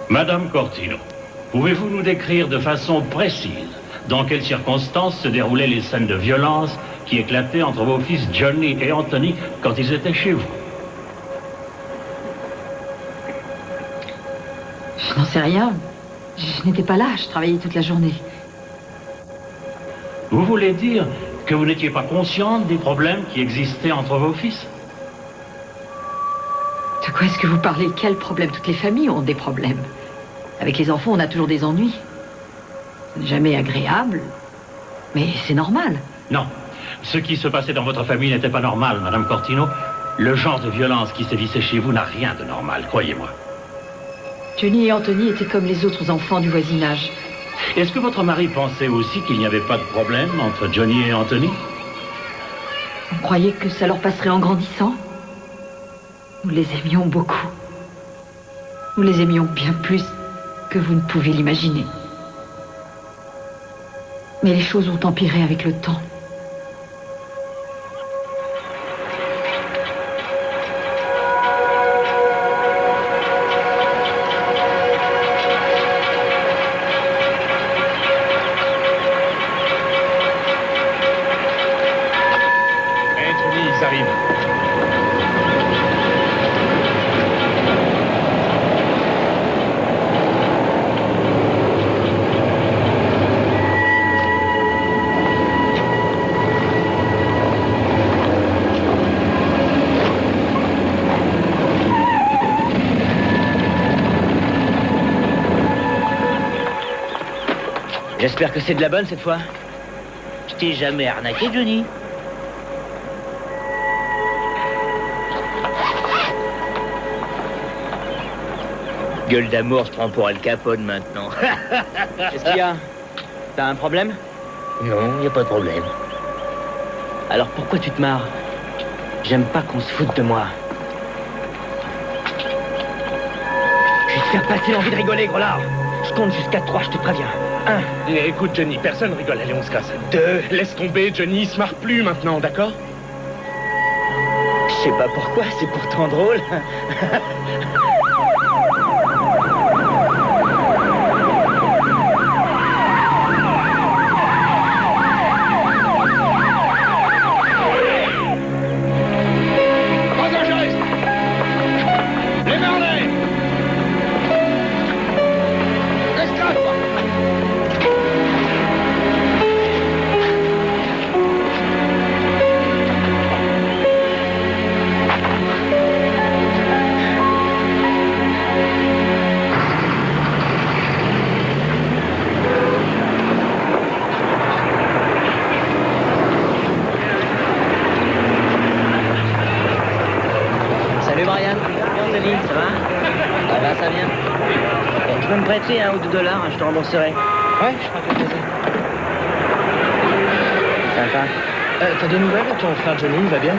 Madame Cortino, pouvez-vous nous décrire de façon précise dans quelles circonstances se déroulaient les scènes de violence qui éclataient entre vos fils Johnny et Anthony quand ils étaient chez vous? Je n'en sais rien. Je n'étais pas là, je travaillais toute la journée. Vous voulez dire que vous n'étiez pas consciente des problèmes qui existaient entre vos fils? De quoi est-ce que vous parlez? Quel problème? Toutes les familles ont des problèmes. Avec les enfants, on a toujours des ennuis. Ce n'est jamais agréable, mais c'est normal. Non. Ce qui se passait dans votre famille n'était pas normal, Madame Cortino. Le genre de violence qui sévissait chez vous n'a rien de normal, croyez-moi. Johnny et Anthony étaient comme les autres enfants du voisinage. Est-ce que votre mari pensait aussi qu'il n'y avait pas de problème entre Johnny et Anthony? On croyait que ça leur passerait en grandissant. Nous les aimions beaucoup. Nous les aimions bien plus que vous ne pouvez l'imaginer. Mais les choses ont empiré avec le temps. J'espère que c'est de la bonne cette fois. Je t'ai jamais arnaqué, Johnny. Gueule d'amour, je prends pour Al Capone maintenant. Qu'est-ce qu'il y a? T'as un problème? Non, y a pas de problème. Alors pourquoi tu te marres? J'aime pas qu'on se foute de moi. Je vais te faire passer l'envie de rigoler, gros lard. Je compte jusqu'à 3, je te préviens. 1. Écoute, Johnny, personne rigole. Allez, on se casse. 2. Laisse tomber, Johnny, il se marre plus maintenant, d'accord? Je sais pas pourquoi, c'est pourtant drôle. $1 ou $2, je te rembourserai. Ouais, je ferai plaisir. Sympa. T'as des nouvelles de ton frère Johnny, il va bien?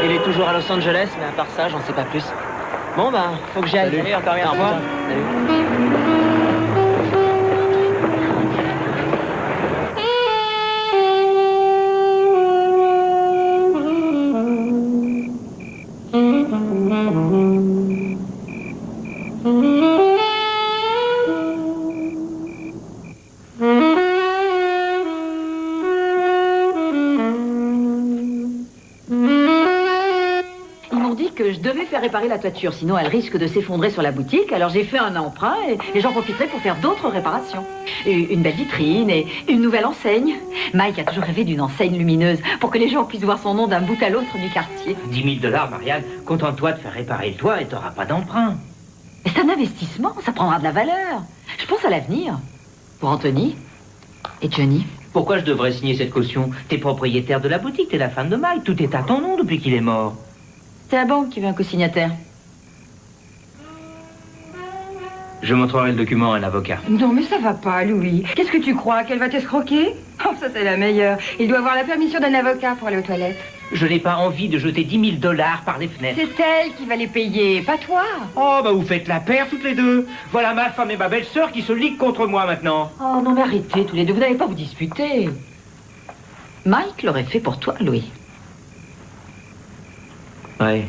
Il est toujours à Los Angeles, mais à part ça, j'en sais pas plus. Bon, bah, faut que j'y aille. Salut, encore merci. Au revoir. Salut. Réparer la toiture, sinon elle risque de s'effondrer sur la boutique. Alors j'ai fait un emprunt et j'en profiterai pour faire d'autres réparations. Une belle vitrine et une nouvelle enseigne. Mike a toujours rêvé d'une enseigne lumineuse pour que les gens puissent voir son nom d'un bout à l'autre du quartier. $10 000, Marianne. Contente-toi de faire réparer le toit et t'auras pas d'emprunt. Mais c'est un investissement, ça prendra de la valeur. Je pense à l'avenir. Pour Anthony et Johnny. Pourquoi je devrais signer cette caution? T'es propriétaire de la boutique, t'es la femme de Mike. Tout est à ton nom depuis qu'il est mort. C'est la banque qui veut un co-signataire. Je montrerai le document à un avocat. Non, mais ça va pas, Louis. Qu'est-ce que tu crois? Qu'elle va t'escroquer? Oh, ça, c'est la meilleure. Il doit avoir la permission d'un avocat pour aller aux toilettes. Je n'ai pas envie de jeter $10 000 par les fenêtres. C'est elle qui va les payer, pas toi. Oh, bah vous faites la paire toutes les deux. Voilà ma femme et ma belle-sœur qui se liguent contre moi maintenant. Oh, non, mais arrêtez tous les deux, vous n'allez pas vous disputer. Mike l'aurait fait pour toi, Louis. Ouais.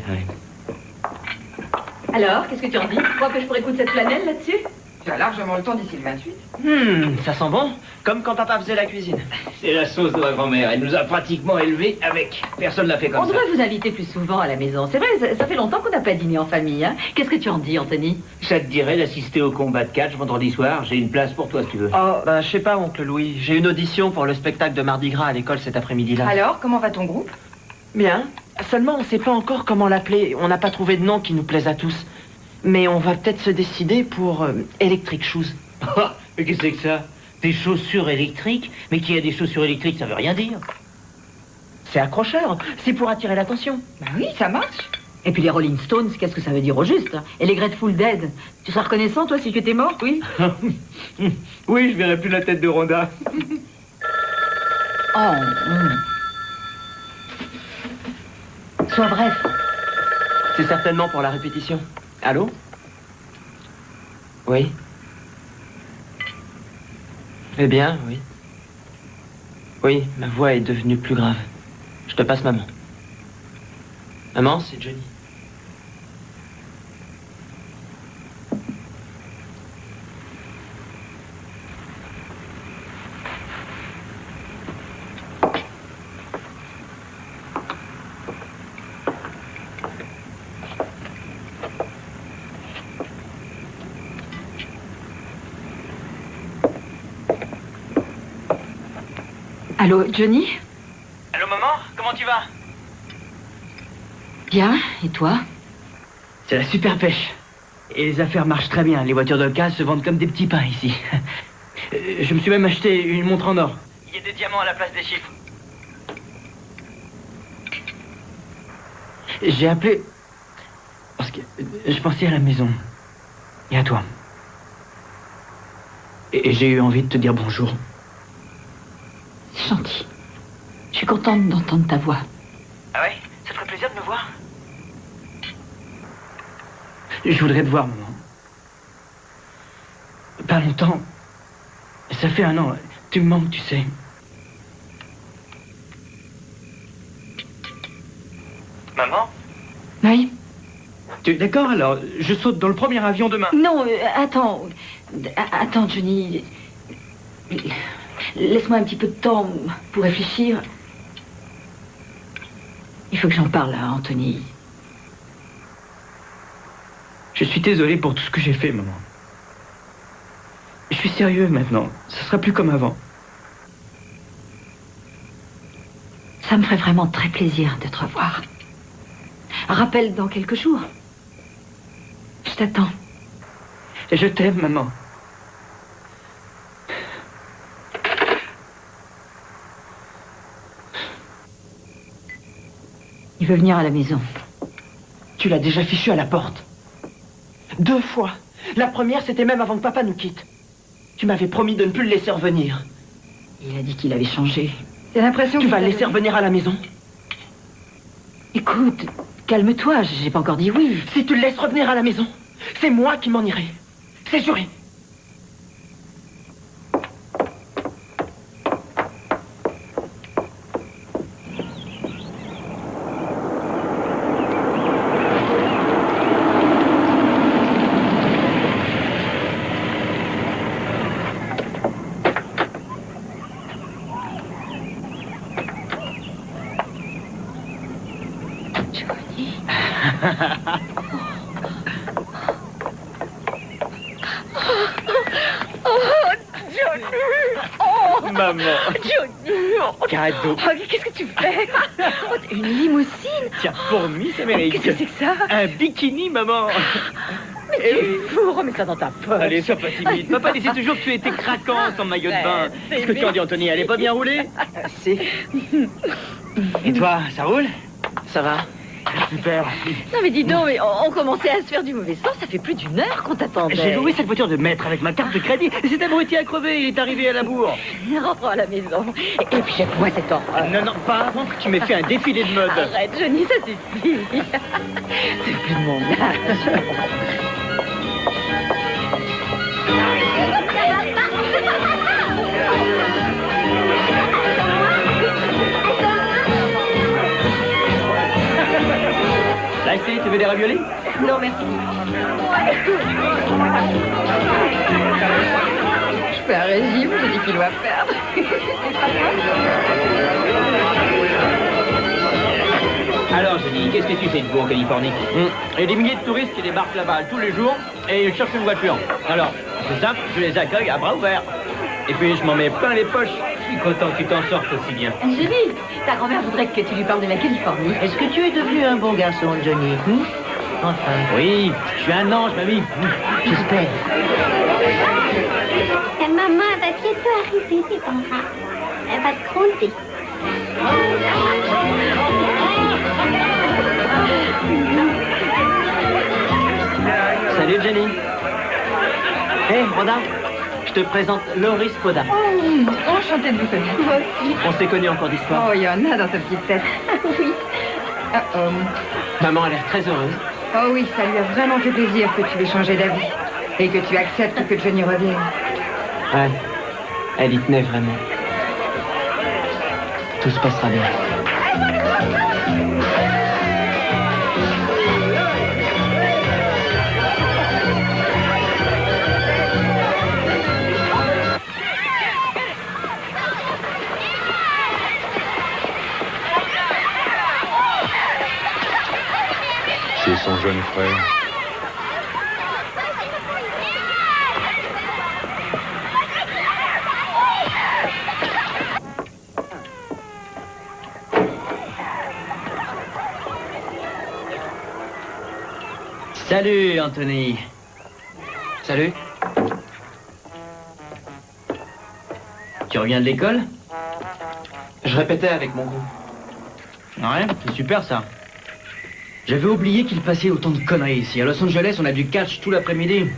Alors, qu'est-ce que tu en dis? Tu crois que je pourrais coudre cette flanelle là-dessus? Tu as largement le temps d'ici le 28. Ça sent bon. Comme quand papa faisait la cuisine. C'est la sauce de ma grand-mère. Elle nous a pratiquement élevés avec. Personne l'a fait On comme ça. devrait vous inviter plus souvent à la maison. C'est vrai, ça fait longtemps qu'on n'a pas dîné en famille. Hein. Qu'est-ce que tu en dis, Anthony? Ça te dirait d'assister au combat de catch vendredi soir? J'ai une place pour toi si tu veux. Oh, bah, je sais pas, oncle Louis. J'ai une audition pour le spectacle de Mardi Gras à l'école cet après-midi-là. Alors, comment va ton groupe? Bien. Seulement, on sait pas encore comment l'appeler. On n'a pas trouvé de nom qui nous plaise à tous. Mais on va peut-être se décider pour Electric Shoes. Mais qu'est-ce que c'est que ça? Des chaussures électriques? Mais qui a des chaussures électriques, ça veut rien dire. C'est accrocheur. C'est pour attirer l'attention. Bah oui, ça marche. Et puis les Rolling Stones, qu'est-ce que ça veut dire au juste? Et les Grateful Dead? Tu serais reconnaissant, toi, si tu étais mort, oui? Oui, je verrai plus la tête de Rhoda. Oh. Sois bref. C'est certainement pour la répétition. Allô? Oui. Eh bien, oui. Oui, ma voix est devenue plus grave. Je te passe maman. Maman, c'est Johnny. Allô, Johnny? Allô, maman? Comment tu vas? Bien, et toi? C'est la super pêche. Et les affaires marchent très bien. Les voitures d'occasion se vendent comme des petits pains ici. Je me suis même acheté une montre en or. Il y a des diamants à la place des chiffres. J'ai appelé parce que je pensais à la maison et à toi. Et j'ai eu envie de te dire bonjour. C'est gentil. Je suis contente d'entendre ta voix. Ah ouais? Ça te ferait plaisir de me voir? Je voudrais te voir, maman. Pas longtemps. Ça fait 1 an. Tu me manques, tu sais. Maman? Oui? Tu es d'accord, alors? Je saute dans le premier avion demain. Non, attends. Attends, Johnny. Laisse-moi un petit peu de temps pour réfléchir. Il faut que j'en parle à Anthony. Je suis désolé pour tout ce que j'ai fait, maman. Je suis sérieux maintenant. Ce sera plus comme avant. Ça me ferait vraiment très plaisir de te revoir. Rappelle dans quelques jours. Je t'attends. Je t'aime, maman. Il veut venir à la maison. Tu l'as déjà fichu à la porte. 2 fois. La première, c'était même avant que papa nous quitte. Tu m'avais promis de ne plus le laisser revenir. Il a dit qu'il avait changé. J'ai l'impression que Tu vas le laisser revenir à la maison? Écoute, calme-toi, j'ai pas encore dit oui. Si tu le laisses revenir à la maison, c'est moi qui m'en irai. C'est juré. Maman. Johnny! Cadeau. Oh, qu'est-ce que tu fais? Oh, une limousine? Tiens, fourmi, ça mérite. Qu'est-ce que c'est que ça? Un bikini, maman. Mais tu es fou, remets ça dans ta poche. Allez, sois pas timide. Papa disait toujours que tu étais craquante en maillot de bain. Qu'est-ce que tu en dis, Anthony? Elle est pas bien roulée? Si. Et toi, ça roule? Ça va. Super. Non mais dis donc, mais on commençait à se faire du mauvais sens, ça fait plus d'1 heure qu'on t'attendait. J'ai loué cette voiture de maître avec ma carte de crédit. Et cet abruti a crevé, il est arrivé à la bourre. Rentrons à la maison. Et puis chaque fois cette horreur. Non, non, pas avant que tu m'aies fait un défilé de mode. Arrête, Johnny, ça suffit. C'est plus de mon âge. License Johnny, tu veux des raviolis? Non, merci. Je fais un régime, j'ai 10 kilos à perdre. Alors, Johnny, qu'est-ce que tu fais de beau en Californie? Il y a des milliers de touristes qui débarquent là-bas tous les jours et ils cherchent une voiture. Alors, c'est simple, je les accueille à bras ouverts. Et puis, je m'en mets plein les poches. Je suis content que tu t'en sortes aussi bien. Julie, ta grand-mère voudrait que tu lui parles de la Californie. Est-ce que tu es devenu un bon garçon, Johnny? Enfin. Oui, je suis un ange, mamie. J'espère. Maman va bientôt arriver, Déborah. Elle va te gronder. Salut, Jenny. Hé, Rhoda, je te présente Loris Poda. Enchantée de vous connaître. On s'est connus en cours d'histoire. Oh, il y en a dans ta petite tête. Oui. Maman a l'air très heureuse. Oh oui, ça lui a vraiment fait plaisir que tu aies changé d'avis. Et que tu acceptes que Johnny revienne. Ouais, elle y tenait vraiment. Tout se passera bien. C'est son jeune frère. Salut, Anthony. Salut. Tu reviens de l'école? Je répétais avec mon groupe. Ouais, c'est super ça. J'avais oublié qu'il passait autant de conneries ici. À Los Angeles, on a du catch tout l'après-midi.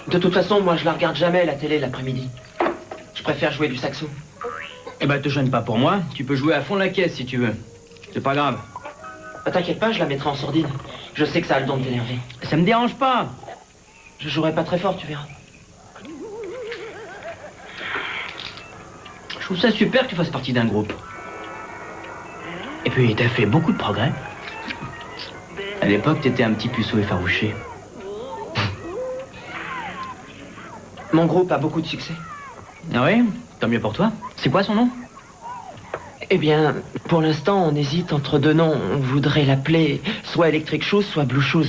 De toute façon, moi, je la regarde jamais, la télé, l'après-midi. Je préfère jouer du saxo. Eh ben, te gêne pas pour moi. Tu peux jouer à fond la caisse si tu veux. C'est pas grave. T'inquiète pas, je la mettrai en sourdine. Je sais que ça a le don de t'énerver. Ça me dérange pas. Je jouerai pas très fort, tu verras. Je trouve ça super que tu fasses partie d'un groupe. Et puis, t'as fait beaucoup de progrès. À l'époque, t'étais un petit puceau effarouché. Mon groupe a beaucoup de succès. Ah oui? Tant mieux pour toi. C'est quoi son nom? Eh bien, pour l'instant, on hésite entre deux noms. On voudrait l'appeler soit Electric Shoes, soit Blue Shoes.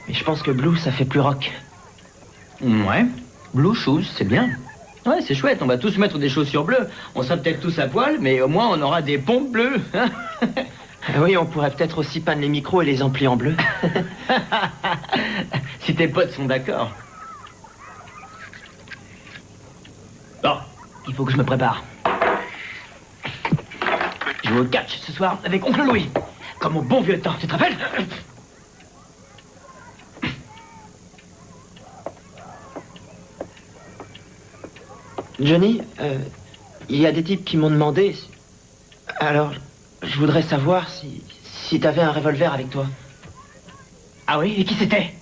Mais je pense que Blue, ça fait plus rock. Ouais. Blue Shoes, c'est bien. Ouais, c'est chouette. On va tous mettre des chaussures bleues. On sera peut-être tous à poil, mais au moins, on aura des pompes bleues. Oui, on pourrait peut-être aussi peindre les micros et les amplis en bleu. Si tes potes sont d'accord. Bon, il faut que je me prépare. Je joue au catch ce soir avec Oncle Louis. Comme au bon vieux temps, tu te rappelles? Johnny, il y a des types qui m'ont demandé... Alors, je voudrais savoir si t'avais un revolver avec toi. Ah oui, et qui c'était?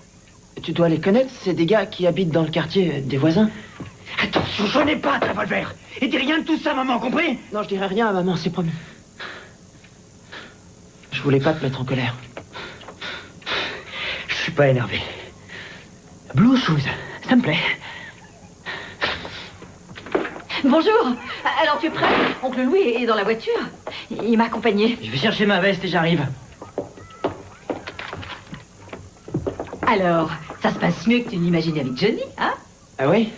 Tu dois les connaître, c'est des gars qui habitent dans le quartier des voisins. Attention, je n'ai pas de revolver. Et dis rien de tout ça, maman, compris? Non, je dirai rien à maman, c'est promis. Je voulais pas te mettre en colère. Je suis pas énervé. Blue Shoes, ça me plaît. Bonjour. Alors, tu es prêt? Oncle Louis est dans la voiture. Il m'a accompagné. Je vais chercher ma veste et j'arrive. Alors, ça se passe mieux que tu n'imaginais avec Johnny, hein? Ah oui?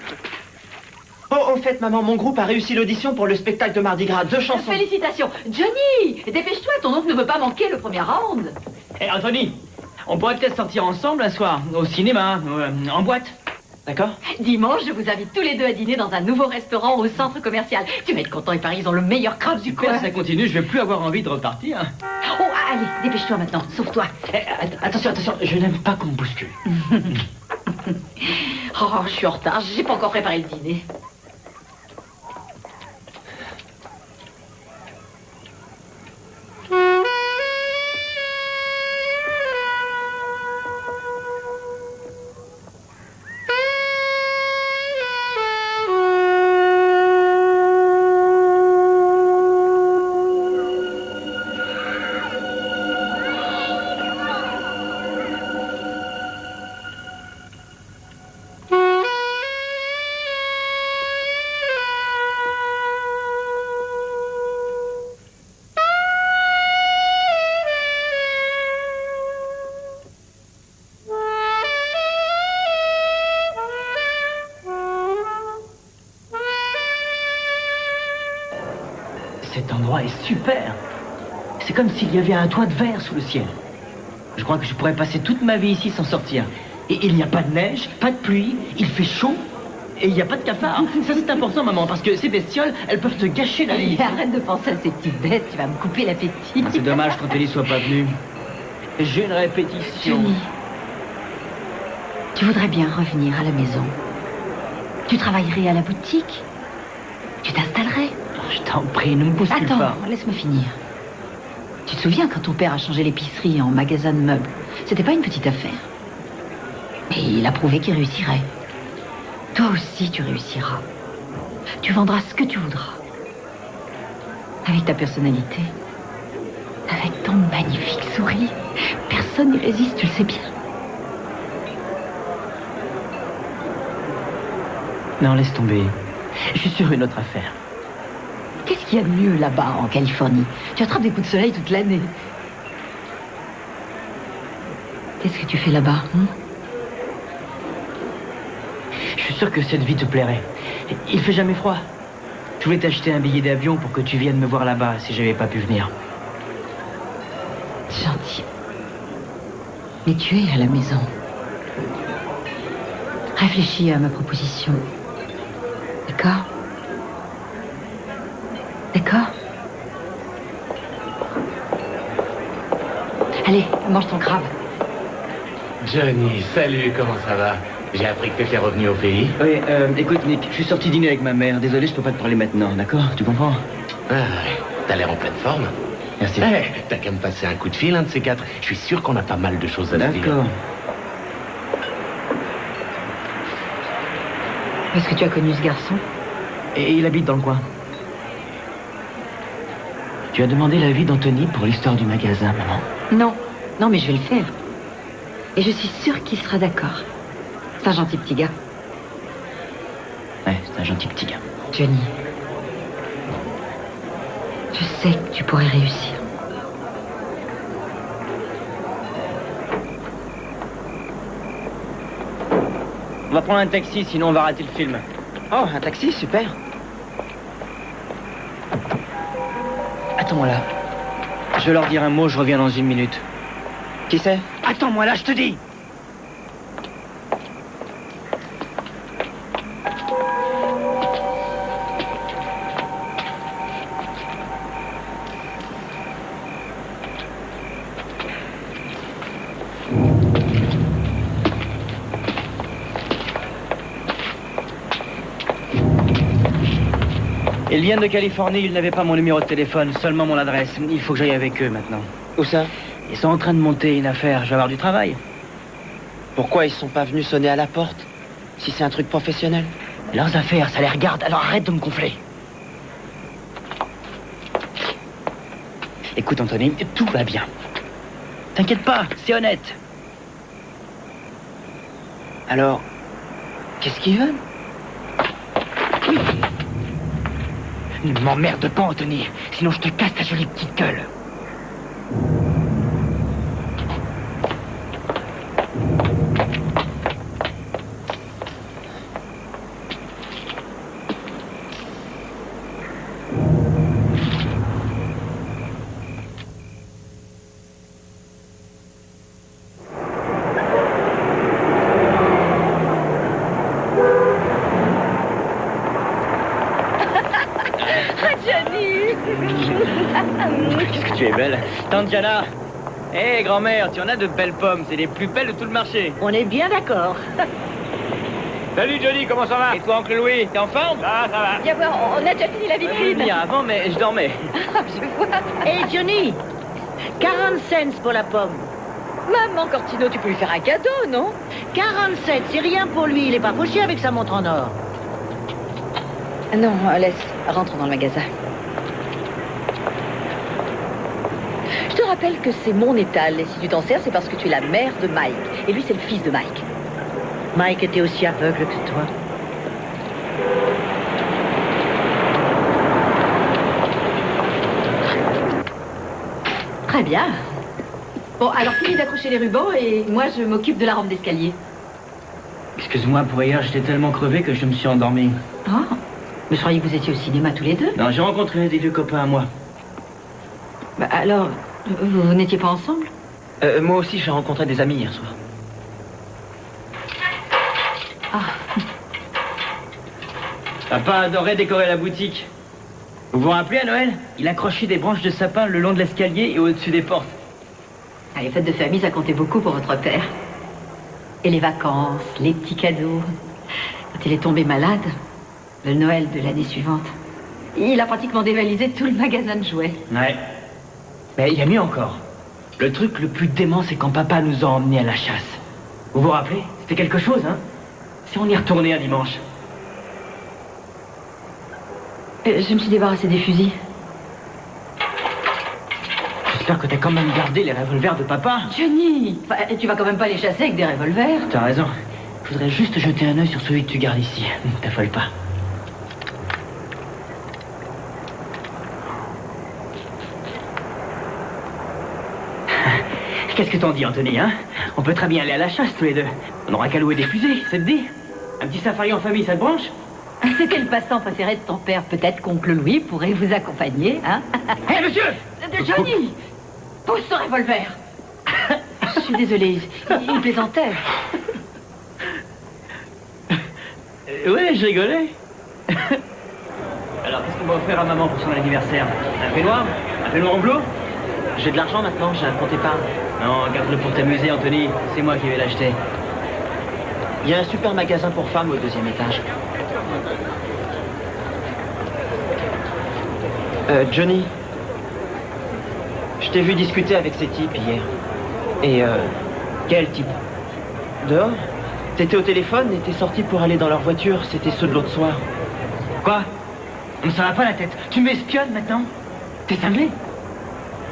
Oh, en fait, maman, mon groupe a réussi l'audition pour le spectacle de Mardi Gras. 2 chansons. Félicitations. Johnny, dépêche-toi, ton oncle ne veut pas manquer le premier round. Hé, Anthony, on pourrait peut-être sortir ensemble un soir, au cinéma, en boîte. D'accord? Dimanche, je vous invite tous les deux à dîner dans un nouveau restaurant au centre commercial. Tu vas être content, et Paris, ils ont le meilleur crabe du coin. Si ça continue, je vais plus avoir envie de repartir. Oh, allez, dépêche-toi maintenant, sauve-toi. Attention, je n'aime pas qu'on me bouscule. Oh, je suis en retard, j'ai pas encore préparé le dîner. endroit est super. C'est comme s'il y avait un toit de verre sous le ciel. Je crois que je pourrais passer toute ma vie ici sans sortir. Et il n'y a pas de neige, pas de pluie, il fait chaud. Et il n'y a pas de cafard. Ça, c'est important, maman, parce que ces bestioles, elles peuvent te gâcher la vie. Arrête de penser à ces petites bêtes, tu vas me couper l'appétit. C'est dommage qu'Anthony soit pas venu. J'ai une répétition. Johnny, tu voudrais bien revenir à la maison. Tu travaillerais à la boutique. Tu t'installerais. Je t'en prie, ne me bouscule pas. Attends, laisse-moi finir. Tu te souviens quand ton père a changé l'épicerie en magasin de meubles? C'était pas une petite affaire. Et il a prouvé qu'il réussirait. Toi aussi, tu réussiras. Tu vendras ce que tu voudras. Avec ta personnalité. Avec ton magnifique sourire. Personne n'y résiste, tu le sais bien. Non, laisse tomber. Je suis sur une autre affaire. Qu'est-ce qu'il y a de mieux là-bas, en Californie? Tu attrapes des coups de soleil toute l'année. Qu'est-ce que tu fais là-bas, hein? Je suis sûr que cette vie te plairait. Il fait jamais froid. Je voulais t'acheter un billet d'avion pour que tu viennes me voir là-bas si j'avais pas pu venir. C'est gentil. Mais tu es à la maison. Réfléchis à ma proposition. D'accord? D'accord? Allez, mange ton crabe. Johnny, salut, comment ça va? J'ai appris que t'étais revenu au pays. Oui, écoute Nick, je suis sorti dîner avec ma mère. Désolé, je peux pas te parler maintenant, d'accord? Tu comprends? Ah ouais, t'as l'air en pleine forme. Merci. T'as qu'à me passer un coup de fil, un de ces quatre. Je suis sûr qu'on a pas mal de choses à se dire. D'accord. Est-ce que tu as connu ce garçon? Et il habite dans le coin. Tu as demandé l'avis d'Anthony pour l'histoire du magasin, maman? Non, non, mais je vais le faire. Et je suis sûre qu'il sera d'accord. C'est un gentil petit gars. Ouais, c'est un gentil petit gars. Johnny, je sais que tu pourrais réussir. On va prendre un taxi, sinon on va rater le film. Oh, un taxi, super. Attends-moi là. Je vais leur dire un mot, je reviens dans une minute. Qui c'est? Attends-moi là, je te dis. Ils viennent de Californie, ils n'avaient pas mon numéro de téléphone, seulement mon adresse. Il faut que j'aille avec eux maintenant. Où ça? Ils sont en train de monter une affaire, je vais avoir du travail. Pourquoi ils sont pas venus sonner à la porte? Si c'est un truc professionnel. Leurs affaires, ça les regarde, alors arrête de me gonfler. Écoute Anthony, tout va bien. T'inquiète pas, c'est honnête. Alors, qu'est-ce qu'ils veulent? Ne m'emmerde pas, Anthony, sinon je te casse ta jolie petite gueule. Qu'est-ce que tu es belle. Tante Jana. Hé, grand-mère, tu en as de belles pommes. C'est les plus belles de tout le marché. On est bien d'accord. Salut Johnny, comment ça va? Et toi, oncle Louis, t'es en forme? Ça va. Viens voir, on a déjà fini la Je voulais vitrine. venir avant, mais je dormais. Je vois. Hé Johnny, 40 cents pour la pomme. Maman Cortino, tu peux lui faire un cadeau, non? 47, c'est rien pour lui, il est pas fauché avec sa montre en or. Non, laisse, rentre dans le magasin. Je te rappelle que c'est mon étal, et si tu t'en sers, c'est parce que tu es la mère de Mike. Et lui, c'est le fils de Mike. Mike était aussi aveugle que toi. Très bien. Bon, alors finis d'accrocher les rubans et moi, je m'occupe de la rampe d'escalier. Excuse-moi, pour hier, j'étais tellement crevé que je me suis endormi. Oh, mais je croyais que vous étiez au cinéma tous les deux. Non, j'ai rencontré des vieux copains à moi. Bah alors, vous n'étiez pas ensemble? Moi aussi, j'ai rencontré des amis hier soir. Ah. Papa adorait décorer la boutique. Vous vous rappelez à Noël? Il accrochait des branches de sapin le long de l'escalier et au-dessus des portes. Ah, les fêtes de famille, ça comptait beaucoup pour votre père. Et les vacances, les petits cadeaux. Quand il est tombé malade, le Noël de l'année suivante, il a pratiquement dévalisé tout le magasin de jouets. Ouais. Mais il y a mieux encore. Le truc le plus dément, c'est quand papa nous a emmenés à la chasse. Vous vous rappelez? C'était quelque chose, hein? Si on y retournait un dimanche. Je me suis débarrassée des fusils. J'espère que t'as quand même gardé les revolvers de papa. Johnny, tu vas quand même pas les chasser avec des revolvers. T'as raison. Je voudrais juste jeter un œil sur celui que tu gardes ici. T'affole pas. Qu'est-ce que t'en dis, Anthony, hein? On peut très bien aller à la chasse tous les deux. On n'aura qu'à louer des fusées, ça te dit? Un petit safari en famille, ça te branche? C'était le passe-temps préféré de ton père. Peut-être qu'oncle Louis pourrait vous accompagner, hein? Hé, monsieur! Johnny! Pousse ce revolver! Je suis désolée, il plaisantait. Ouais, je rigolais. Alors, qu'est-ce qu'on va offrir à maman pour son anniversaire? Un peignoir? Un peignoir en bleu? J'ai de l'argent maintenant, j'ai un compte épargne. Non, garde-le pour t'amuser, Anthony. C'est moi qui vais l'acheter. Il y a un super magasin pour femmes au 2e étage. Johnny, je t'ai vu discuter avec ces types hier. Et Quel type? dehors, t'étais au téléphone et t'es sorti pour aller dans leur voiture. C'était ceux de l'autre soir. Quoi? On ça va pas la tête. Tu m'espionnes maintenant? T'es cinglé?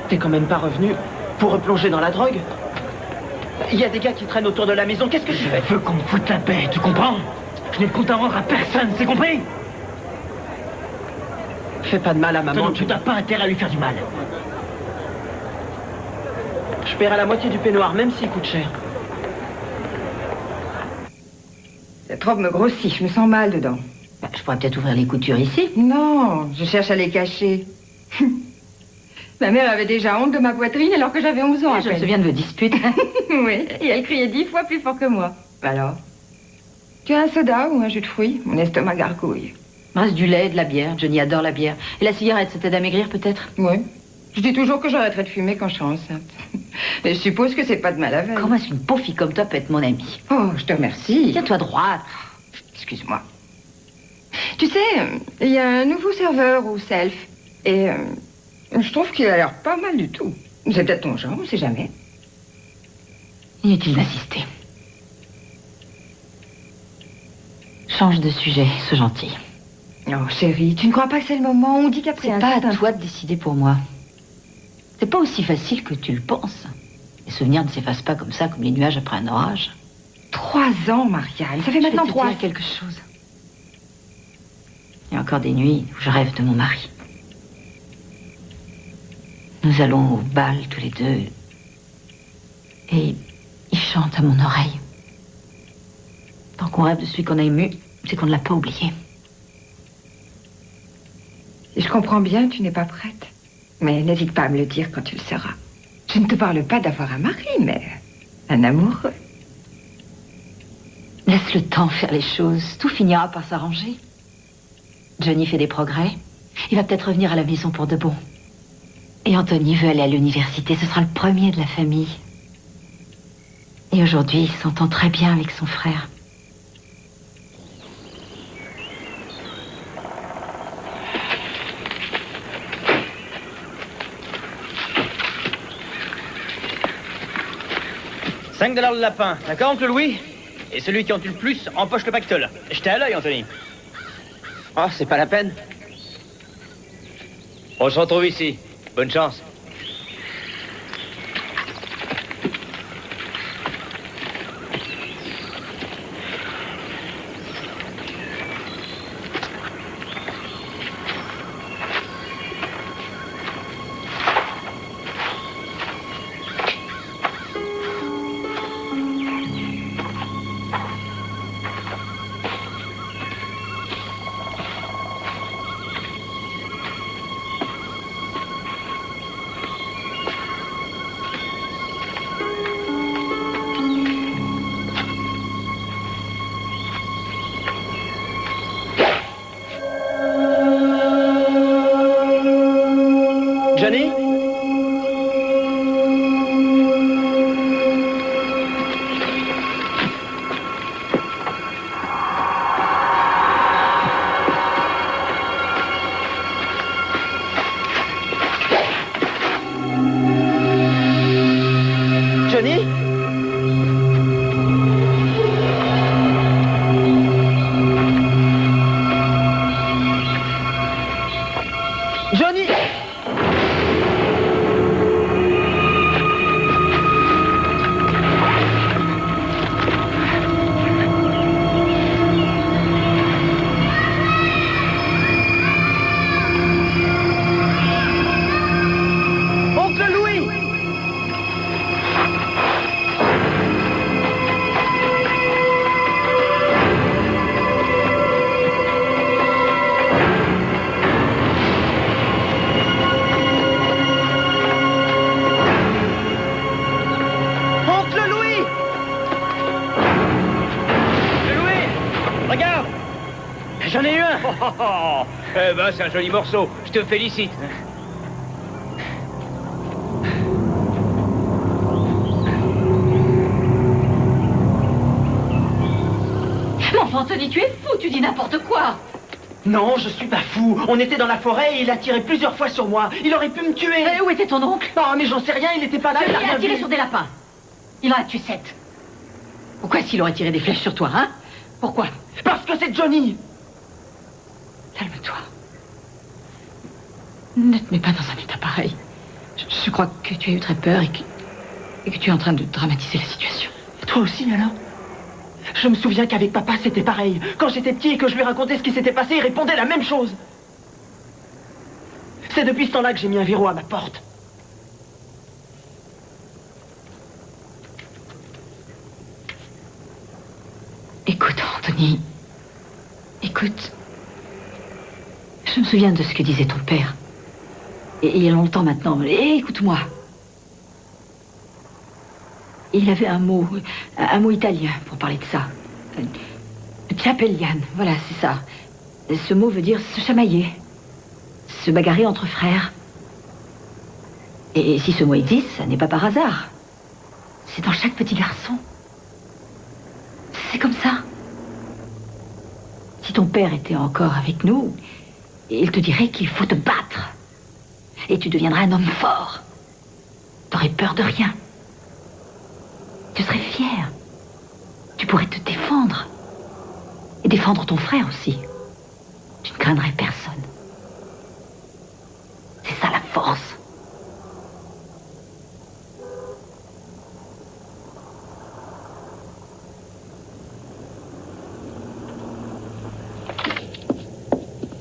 T'es quand même pas revenu pour replonger dans la drogue? Il y a des gars qui traînent autour de la maison. Qu'est-ce que je fais? Je veux qu'on me foute la paix, tu comprends? Je n'ai de compte à rendre à personne, c'est compris? Fais pas de mal à maman. Tu n'as pas intérêt à lui faire du mal. Je paierai la moitié du peignoir, même s'il coûte cher. Cette robe me grossit, je me sens mal dedans. Je pourrais peut-être ouvrir les coutures ici. Non, je cherche à les cacher. Ma mère avait déjà honte de ma poitrine alors que j'avais 11 ans à Je me peine. souviens de vos disputes. Oui, et elle criait 10 fois plus fort que moi. Alors? Tu as un soda ou un jus de fruits? Mon estomac gargouille. Il me reste du lait, de la bière. Johnny adore la bière. Et la cigarette, c'était d'amaigrir peut-être? Oui. Je dis toujours que j'arrêterai de fumer quand je serai enceinte. Mais je suppose que c'est pas de mal à veille. Comment est-ce qu'une pauvre fille comme toi peut être mon amie? Oh, je te remercie. Tiens-toi droite. Excuse-moi. Tu sais, il y a un nouveau serveur au self. Et je trouve qu'il a l'air pas mal du tout. C'est peut-être ton genre, on sait jamais. Inutile d'insister. Change de sujet, sois gentil. Oh, chérie, tu ne crois pas que c'est le moment? On dit qu'après C'est pas à toi de décider pour moi. C'est pas aussi facile que tu le penses. Les souvenirs ne s'effacent pas comme ça, comme les nuages après un orage. 3 ans, Marianne. Ça fait maintenant 3 ans. Quelque chose. Il y a encore des nuits où je rêve de mon mari. Nous allons au bal tous les deux. Et il chante à mon oreille. Tant qu'on rêve de celui qu'on a ému, c'est qu'on ne l'a pas oublié. Et je comprends bien, tu n'es pas prête. Mais n'hésite pas à me le dire quand tu le seras. Je ne te parle pas d'avoir un mari, mais un amoureux. Laisse le temps faire les choses. Tout finira par s'arranger. Johnny fait des progrès. Il va peut-être revenir à la maison pour de bon. Et Anthony veut aller à l'université. Ce sera le premier de la famille. Et aujourd'hui, il s'entend très bien avec son frère. $5 le lapin, d'accord, oncle Louis? Et celui qui en tue le plus empoche le pactole. Jetez à l'œil, Anthony. Oh, c'est pas la peine. On se retrouve ici. Bonne chance. regarde. J'en ai eu un. Eh ben, c'est un joli morceau. Je te félicite. Mais enfin, Anthony, tu es fou, tu dis n'importe quoi. Non, je suis pas fou. On était dans la forêt et il a tiré plusieurs fois sur moi. Il aurait pu me tuer. Où était ton oncle? Oh, mais j'en sais rien, il était pas là. Il a a rien tiré vu. sur des lapins. Il en a tué 7. Pourquoi est-ce qu'il aurait tiré des flèches sur toi, hein? Pourquoi? Parce que c'est Johnny. Calme-toi. Ne te mets pas dans un état pareil. Je crois que tu as eu très peur et que tu es en train de dramatiser la situation. Toi aussi, alors? Je me souviens qu'avec papa, c'était pareil. Quand j'étais petit et que je lui racontais ce qui s'était passé, il répondait la même chose. C'est depuis ce temps-là que j'ai mis un verrou à ma porte. Écoute, Anthony. Écoute. Je me souviens de ce que disait ton père. Et il y a longtemps maintenant. Et écoute-moi. Il avait un mot italien pour parler de ça. Chapelian, voilà, c'est ça. Ce mot veut dire se chamailler. Se bagarrer entre frères. Et si ce mot existe, ça n'est pas par hasard. C'est dans chaque petit garçon. C'est comme ça. Si ton père était encore avec nous, il te dirait qu'il faut te battre. Et tu deviendras un homme fort. T'aurais peur de rien. Tu serais fier. Tu pourrais te défendre. Et défendre ton frère aussi. Tu ne craindrais personne. C'est ça la force.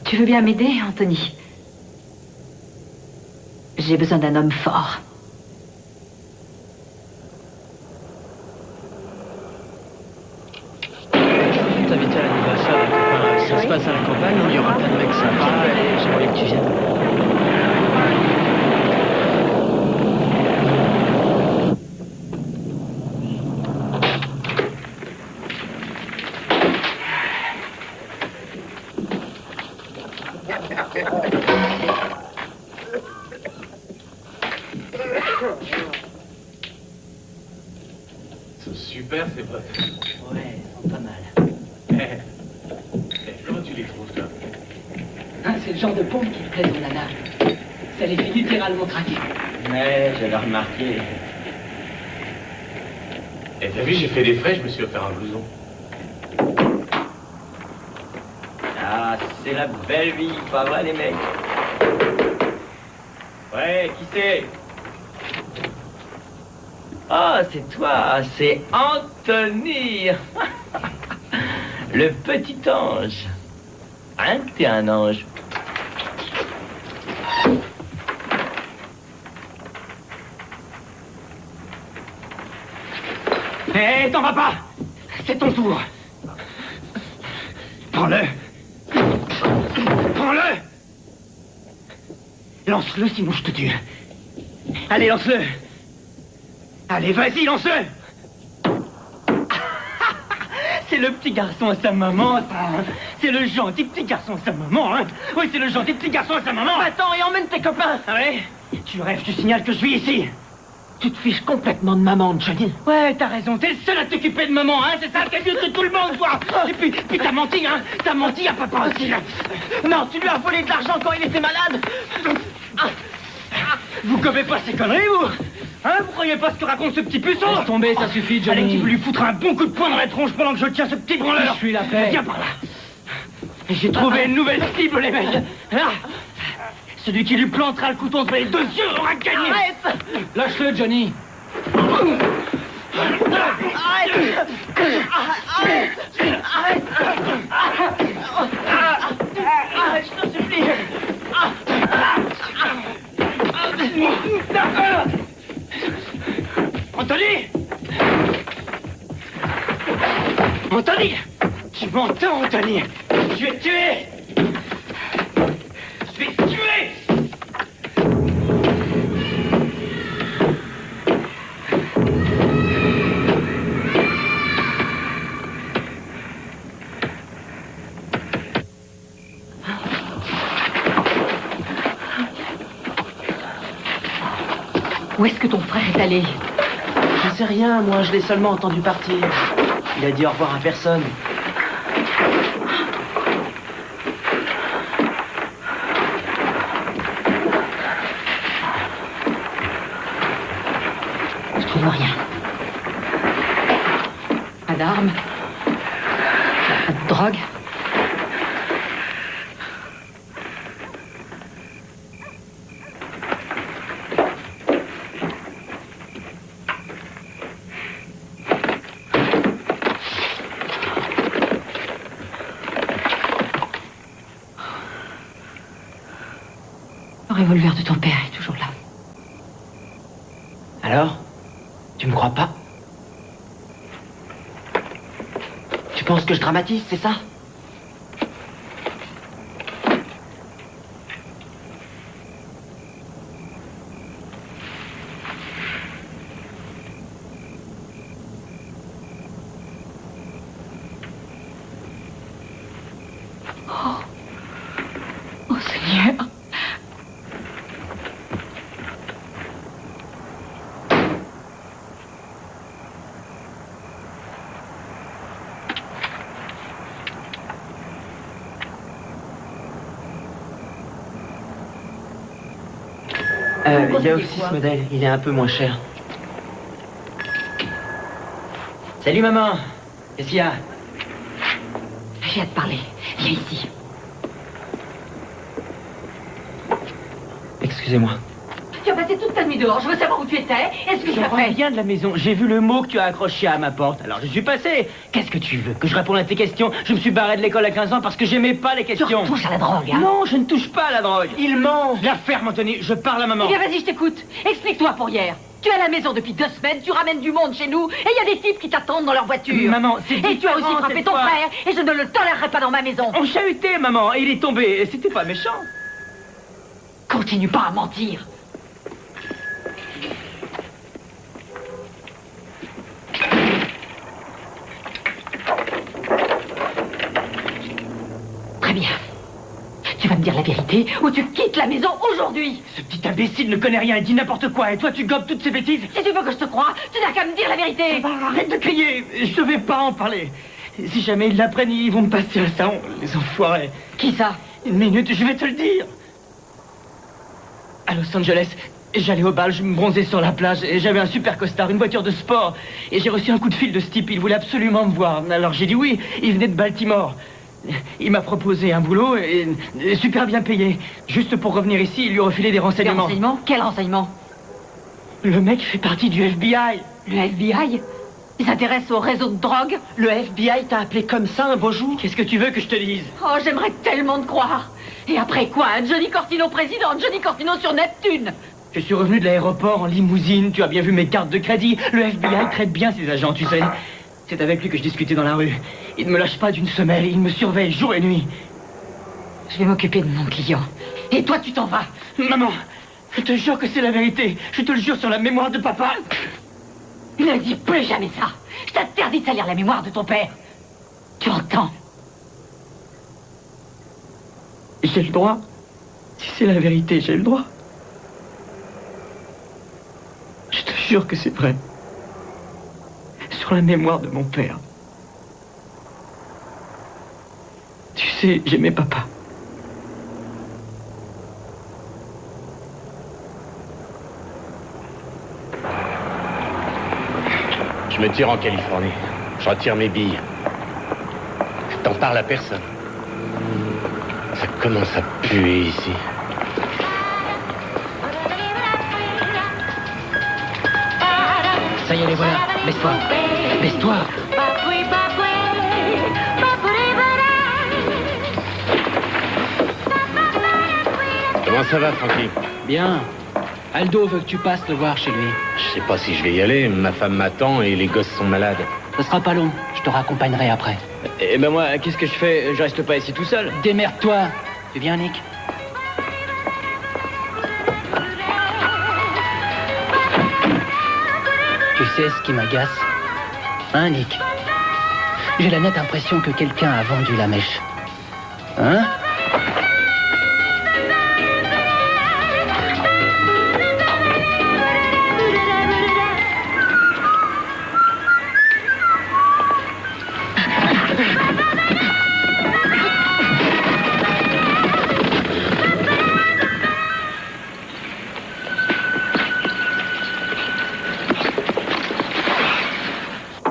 Tu veux bien m'aider, Anthony? J'ai besoin d'un homme fort. T'inviter à l'anniversaire d'un copain. Ça se passe à la campagne, il y aura plein de mecs sympas et j'aimerais que tu viennes. C'est super, c'est vrai. Ouais, ils sont pas mal. Comment tu les trouves, toi? Hein, c'est le genre de pompe qui me plaît dans la nage. Ça les fait littéralement craquer. Ouais, j'avais remarqué. Et t'as vu, j'ai fait des frais, je me suis offert un blouson. Ah, c'est la belle vie, pas vrai, les mecs? Ouais, qui c'est? Ah, c'est toi, c'est Anthony. Le petit ange. Hein, t'es un ange. Hé, t'en vas pas! C'est ton tour! Prends-le! Prends-le! Lance-le, sinon je te tue. Allez, lance-le! Allez, vas-y, lance-le! C'est le petit garçon à sa maman, ça! C'est le gentil petit garçon à sa maman, hein! Oui, c'est le gentil petit garçon à sa maman! Attends, et emmène tes copains! Ah ouais? Tu rêves, tu signales que je vis ici! Tu te fiches complètement de maman, Johnny. Ouais, t'as raison, t'es le seul à t'occuper de maman, hein, c'est ça? T'es mieux que tout le monde, toi. Et puis t'as menti, hein. T'as menti à papa aussi, là. Non, tu lui as volé de l'argent quand il était malade. Vous gobez pas ces conneries, vous? Hein, vous croyez pas ce que raconte ce petit puceau? Laisse tomber, ça suffit, Johnny. Allez, tu veux lui foutre un bon coup de poing dans la tronche pendant que je tiens ce petit branleur. Je suis la paix. Viens par là. J'ai trouvé une nouvelle cible, les mecs. Là. Celui qui lui plantera le couteau entre les deux yeux aura gagné. Arrête! Lâche-le, Johnny. Arrête! Arrête! Arrête, je t'en supplie. Anthony! Anthony! Tu m'entends, Anthony? Je vais te tuer! Je vais te tuer! Où est-ce que ton frère est allé? Je sais rien, moi, je l'ai seulement entendu partir. Il a dit au revoir à personne. Je trouve rien. Pas d'armes. Pas de drogue. Le revolver de ton père est toujours là. Alors? Tu me crois pas? Tu penses que je dramatise, c'est ça? Oh Seigneur. Il y a aussi ce modèle, il est un peu moins cher. Salut maman. Qu'est-ce qu'il y a? J'ai à te parler. Viens ici. Excusez-moi. Tu as passé toute ta nuit dehors. Je veux savoir où tu étais. Est-ce que tu Je as fait? reviens de la maison. J'ai vu le mot que tu as accroché à ma porte. Alors je suis passé. Qu'est-ce que tu veux? Que je réponde à tes questions? Je me suis barré de l'école à 15 ans parce que j'aimais pas les Tu questions. retouches à la drogue, hein? Non, je ne touche pas à la drogue. Il ment. La ferme, Anthony. Je parle à maman. Eh bien, vas-y, je t'écoute. Explique-toi pour hier. Tu es à la maison depuis 2 semaines, tu ramènes du monde chez nous, et il y a des types qui t'attendent dans leur voiture. Maman, c'est Et tu as aussi différent frappé cette ton fois. frère, et je ne le tolérerai pas dans ma maison. On chahutait, maman, et il est tombé. Et c'était pas méchant. Continue pas à mentir. Très bien. Tu vas me dire la vérité ou tu quittes la maison aujourd'hui. Ce petit imbécile ne connaît rien et dit n'importe quoi. Et toi, tu gobes toutes ces bêtises. Si tu veux que je te croie, tu n'as qu'à me dire la vérité. Arrête de crier. Je ne vais pas en parler. Si jamais ils l'apprennent, ils vont me passer le salon, les enfoirés. Qui ça? Une minute, je vais te le dire. À Los Angeles, j'allais au bal, je me bronzais sur la plage et j'avais un super costard, une voiture de sport. Et j'ai reçu un coup de fil de ce type, il voulait absolument me voir. Alors j'ai dit oui, il venait de Baltimore. Il m'a proposé un boulot et super bien payé. Juste pour revenir ici, il lui refilait des Des renseignements. renseignements? Quels renseignements? Le mec fait partie du FBI. Le FBI? Il s'intéresse au réseau de drogue? Le FBI t'a appelé comme ça un beau jour? Qu'est-ce que tu veux que je te dise? Oh, j'aimerais tellement te croire. Et après quoi? Un Johnny Cortino président, Johnny Cortino sur Neptune. Je suis revenu de l'aéroport en limousine, tu as bien vu mes cartes de crédit. Le FBI traite bien ses agents, tu sais. C'est avec lui que je discutais dans la rue. Il ne me lâche pas d'une semelle, il me surveille jour et nuit. Je vais m'occuper de mon client. Et toi, tu t'en vas. Maman, je te jure que c'est la vérité. Je te le jure sur la mémoire de papa. Ne dis plus jamais ça. Je t'interdis de salir la mémoire de ton père. Tu entends? J'ai le droit. Si c'est la vérité, j'ai le droit. Je te jure que c'est vrai. Sur la mémoire de mon père. Tu sais, j'aimais papa. Je me tire en Californie. Je retire mes billes. T'en parles à personne. Ça commence à puer ici. Ça y est, les voilà. Baisse-toi. Baisse-toi. Comment ça va, Francky? Bien. Aldo veut que tu passes le voir chez lui. Je sais pas si je vais y aller. Ma femme m'attend et les gosses sont malades. Ce sera pas long. Je te raccompagnerai après. Eh ben moi, qu'est-ce que je fais? Je reste pas ici tout seul. Démerde-toi. Tu viens, Nick? Tu sais ce qui m'agace? Hein, Nick? J'ai la nette impression que quelqu'un a vendu la mèche. Hein?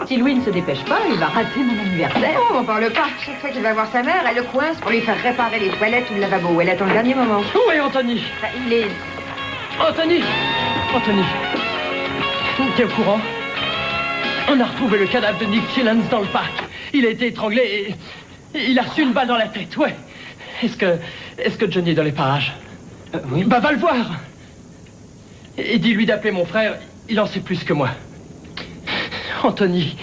Si Louis ne se dépêche pas, il va rater mon anniversaire. Oh, on parle pas. Chaque fois qu'il va voir sa mère, elle le coince pour lui faire réparer les toilettes ou le lavabo où elle attend le dernier moment. Où est Anthony? Il est... Anthony! T'es au courant? On a retrouvé le cadavre de Nick Chillens dans le parc. Il a été étranglé et il a reçu une balle dans la tête, ouais. Est-ce que Johnny est dans les parages? Oui. Bah, va le voir! Et dis-lui d'appeler mon frère, il en sait plus que moi. Anthony,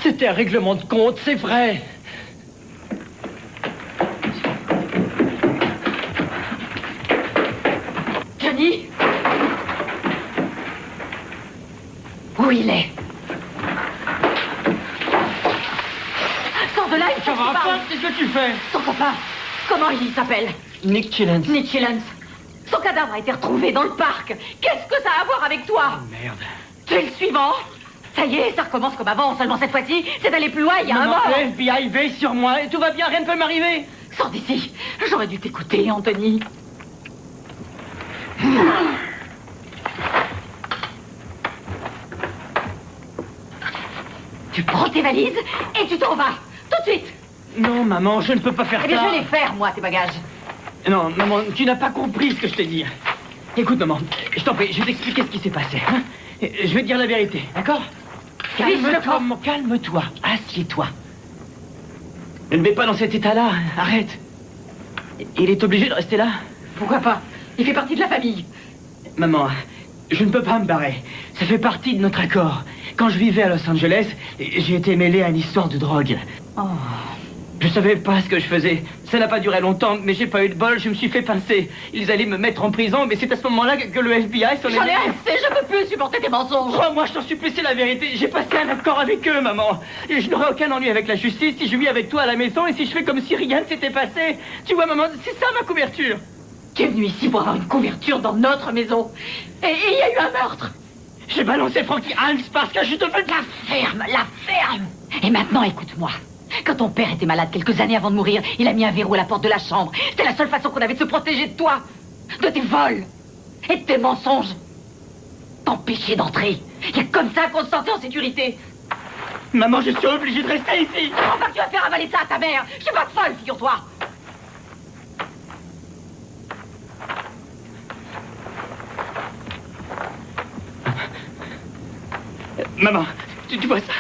c'était un règlement de compte, c'est vrai. Johnny? Où il est? Sors de là, il faut que tu parles. Qu'est-ce que tu fais? Son copain, comment il s'appelle? Nick Chillens. Nick Chillens. Son cadavre a été retrouvé dans le parc. Qu'est-ce que ça a à voir avec toi? Oh, merde. Tu es le suivant? Ça y est, ça recommence comme avant, seulement cette fois-ci, c'est d'aller plus loin, il y a un mort. Le FBI veille sur moi et tout va bien, rien ne peut m'arriver. Sors d'ici. J'aurais dû t'écouter, Anthony. Tu prends tes valises et tu t'en vas. Tout de suite. Non, maman, je ne peux pas faire ça. Eh bien, je vais les faire, moi, tes bagages. Non, maman, tu n'as pas compris ce que je t'ai dit. Écoute, maman, je t'en prie, je vais t'expliquer ce qui s'est passé. Hein. Je vais te dire la vérité, d'accord? Calme-toi, maman, calme-toi, assieds-toi. Ne vais pas dans cet état-là, arrête. Il est obligé de rester là? Pourquoi pas? Il fait partie de la famille. Maman, je ne peux pas me barrer. Ça fait partie de notre accord. Quand je vivais à Los Angeles, j'ai été mêlé à une histoire de drogue. Oh. Je savais pas ce que je faisais. Ça n'a pas duré longtemps, mais j'ai pas eu de bol, je me suis fait pincer. Ils allaient me mettre en prison, mais c'est à ce moment-là que le FBI s'en est... J'en ai assez, je peux plus supporter tes mensonges. Crois-moi, je t'en supplie, c'est la vérité. J'ai passé un accord avec eux, maman. Et je n'aurai aucun ennui avec la justice si je vis avec toi à la maison et si je fais comme si rien ne s'était passé. Tu vois, maman, c'est ça ma couverture. Tu es venu ici pour avoir une couverture dans notre maison. Et il y a eu un meurtre. J'ai balancé Frankie Hans parce que je te fais... La ferme. Et maintenant, écoute-moi. Quand ton père était malade quelques années avant de mourir, il a mis un verrou à la porte de la chambre. C'était la seule façon qu'on avait de se protéger de toi, de tes vols et de tes mensonges. T'empêcher d'entrer. Il y a comme ça qu'on se sentait en sécurité. Maman, je suis obligé de rester ici. Enfin, tu vas faire avaler ça à ta mère. Je suis pas folle, figure-toi. Maman, tu vois ça?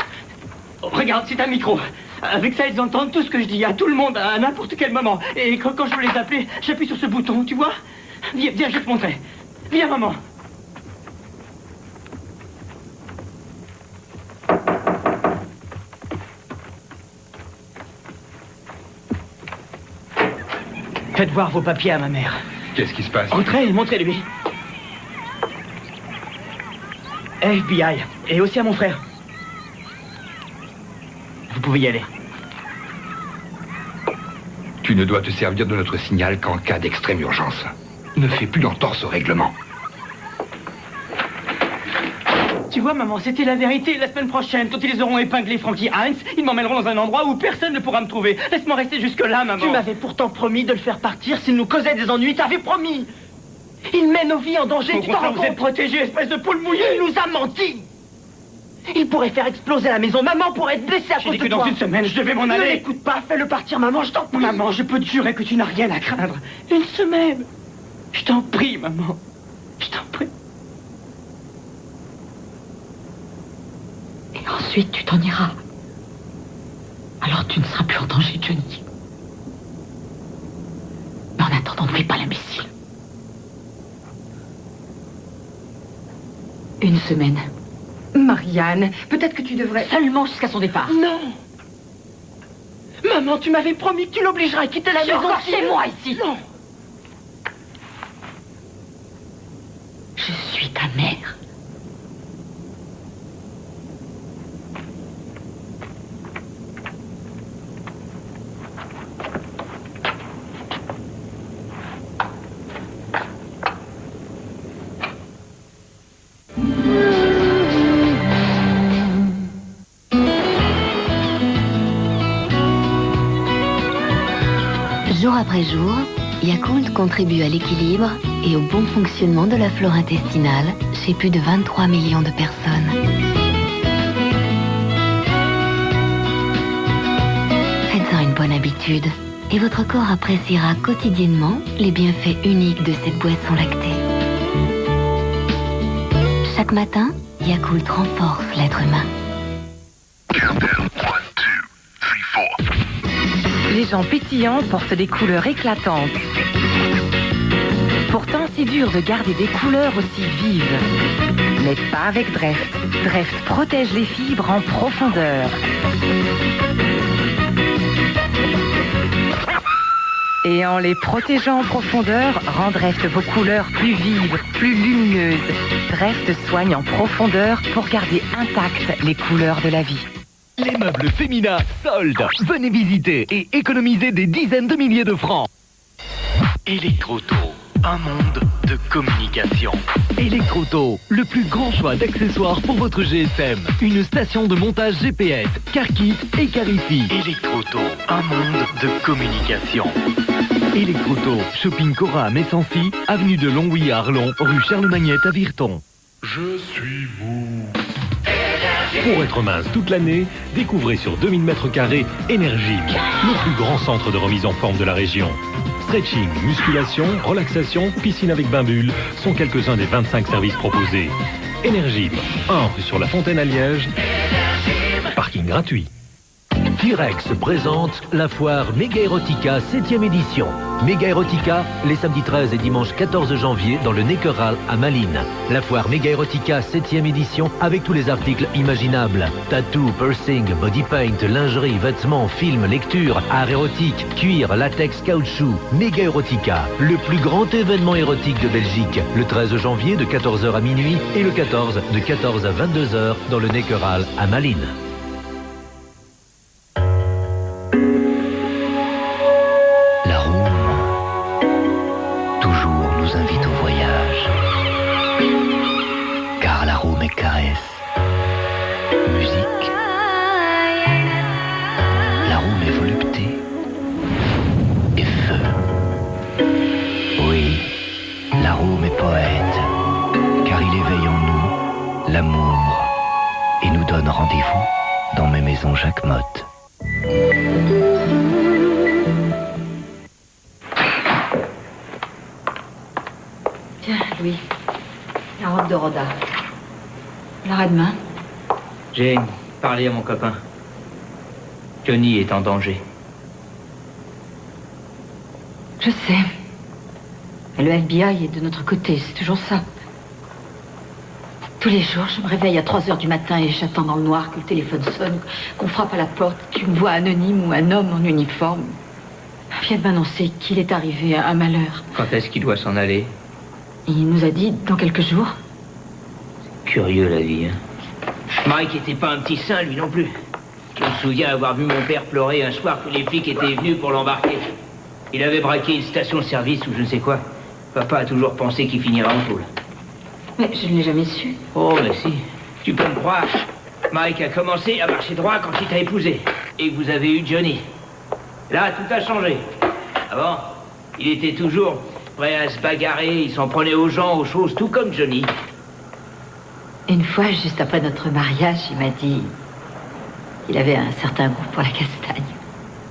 Regarde, c'est un micro. Avec ça, ils entendent tout ce que je dis à tout le monde, à n'importe quel moment. Et quand je veux les appeler, j'appuie sur ce bouton, tu vois? Viens, je vais te montrer. Viens, maman. Faites voir vos papiers à ma mère. Qu'est-ce qui se passe? Entrez, montrez-lui. FBI, et aussi à mon frère. Vous pouvez y aller. Tu ne dois te servir de notre signal qu'en cas d'extrême urgence. Ne fais plus d'entorse au règlement. Tu vois, maman, c'était la vérité. La semaine prochaine, quand ils auront épinglé Frankie Hines, ils m'emmèneront dans un endroit où personne ne pourra me trouver. Laisse-moi rester jusque-là, maman. Tu m'avais pourtant promis de le faire partir s'il nous causait des ennuis. T'avais promis. Il met nos vies en danger. Tu t'en rends compte? Vous êtes protégé, espèce de poule mouillée. Il nous a menti. Il pourrait faire exploser la maison. Maman pourrait être blessée à cause de toi. J'ai dit que dans une semaine, je devais m'en aller. Ne l'écoute pas, fais-le partir, maman, je t'en prie. Maman, je peux te jurer que tu n'as rien à craindre. Une semaine. Je t'en prie, maman. Je t'en prie. Et ensuite, tu t'en iras. Alors tu ne seras plus en danger, Johnny. Mais en attendant, ne fais pas l'imbécile. Une semaine. Marianne, peut-être que tu devrais... Seulement jusqu'à son départ. Non. Maman, tu m'avais promis que tu l'obligeras à quitter la maison. Tu es encore chez moi ici. Non. Je suis ta mère. Jour après jour, Yakult contribue à l'équilibre et au bon fonctionnement de la flore intestinale chez plus de 23 millions de personnes. habitude et votre corps appréciera quotidiennement les bienfaits uniques de cette boisson lactée. Chaque matin, Yakult renforce l'être humain. Les gens pétillants portent des couleurs éclatantes. Pourtant, c'est dur de garder des couleurs aussi vives. Mais pas avec Dreft. Dreft protège les fibres en profondeur. Et en les protégeant en profondeur, rend Dreft vos couleurs plus vives, plus lumineuses. Dreft soigne en profondeur pour garder intactes les couleurs de la vie. Les meubles Femina soldes. Venez visiter et économiser des dizaines de milliers de francs. Electroauto, un monde de communication. Electroauto, le plus grand choix d'accessoires pour votre GSM. Une station de montage GPS, CarKit et CarIFI. Electroauto, un monde de communication. Electroauto, Shopping Cora à Messancy, avenue de Longwy à Arlon, rue Charles-Magnette à Virton. Je suis mou. Pour être mince toute l'année, découvrez sur 2000 m², Energym, le plus grand centre de remise en forme de la région. Stretching, musculation, relaxation, piscine avec bain-bulle sont quelques-uns des 25 services proposés. Energym, 1 rue sur la Fontaine à Liège, parking gratuit. T-Rex présente la foire Méga Erotica 7e édition. Méga Erotica, les samedis 13 et dimanche 14 janvier dans le Neckeral à Malines. La foire Méga Erotica 7e édition avec tous les articles imaginables. Tattoo, piercing, body paint, lingerie, vêtements, films, lecture, art érotique, cuir, latex, caoutchouc. Méga Erotica, le plus grand événement érotique de Belgique. Le 13 janvier de 14h à minuit et le 14 de 14 à 22h dans le Neckeral à Malines. Caresse, musique, l'arôme est volupté et feu. Oui, l'arôme est poète, car il éveille en nous l'amour et nous donne rendez-vous dans mes maisons Jacques Motte. Tiens, Louis, la robe de Rhoda. Alors à demain. J'ai parlé à mon copain. Johnny est en danger. Je sais. Mais le FBI est de notre côté, c'est toujours ça. Tous les jours, je me réveille à 3h du matin et j'attends dans le noir que le téléphone sonne, qu'on frappe à la porte, qu'une voix anonyme ou un homme en uniforme vient de m'annoncer qu'il est arrivé un malheur. Quand est-ce qu'il doit s'en aller? Il nous a dit dans quelques jours. Curieux la vie, hein. Mike était pas un petit saint, lui non plus. Je me souviens avoir vu mon père pleurer un soir que les flics étaient venus pour l'embarquer. Il avait braqué une station-service ou je ne sais quoi. Papa a toujours pensé qu'il finirait en tôle. Mais je ne l'ai jamais su. Oh, mais si. Tu peux me croire. Mike a commencé à marcher droit quand il t'a épousé. Et que vous avez eu Johnny. Là, tout a changé. Avant, il était toujours prêt à se bagarrer. Il s'en prenait aux gens, aux choses, tout comme Johnny. Une fois, juste après notre mariage, il m'a dit qu'il avait un certain goût pour la castagne.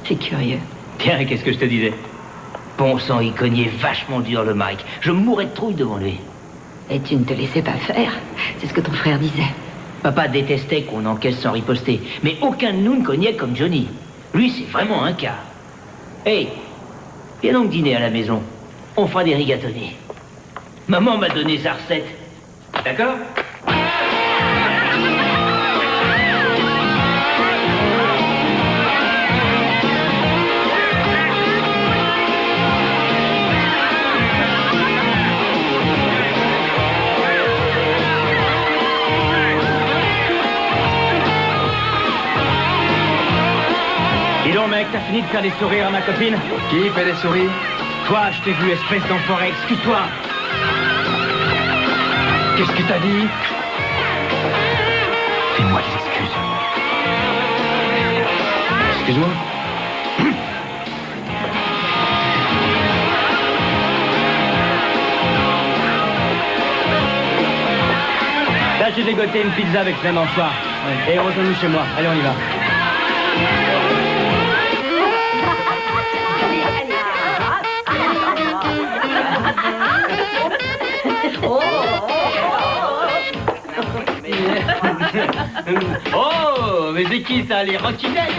C'est curieux. Tiens, qu'est-ce que je te disais? Bon sang, il cognait vachement dur le Mike. Je mourais de trouille devant lui. Et tu ne te laissais pas faire. C'est ce que ton frère disait. Papa détestait qu'on encaisse sans riposter. Mais aucun de nous ne cognait comme Johnny. Lui, c'est vraiment un cas. Hey, viens donc dîner à la maison. On fera des rigatonnés. Maman m'a donné sa recette. D'accord? Dis donc, mec, t'as fini de faire des sourires à ma copine? Qui fait des sourires? Toi, je t'ai vu, espèce d'enfoiré, excuse-toi. Qu'est-ce que t'as dit? Fais-moi des excuses. Excuse-moi. Là, j'ai dégoté une pizza avec Clément Anchois. Et rejoins-nous chez moi. Allez, on y va. Oh, mais c'est qui ça, les rockinettes?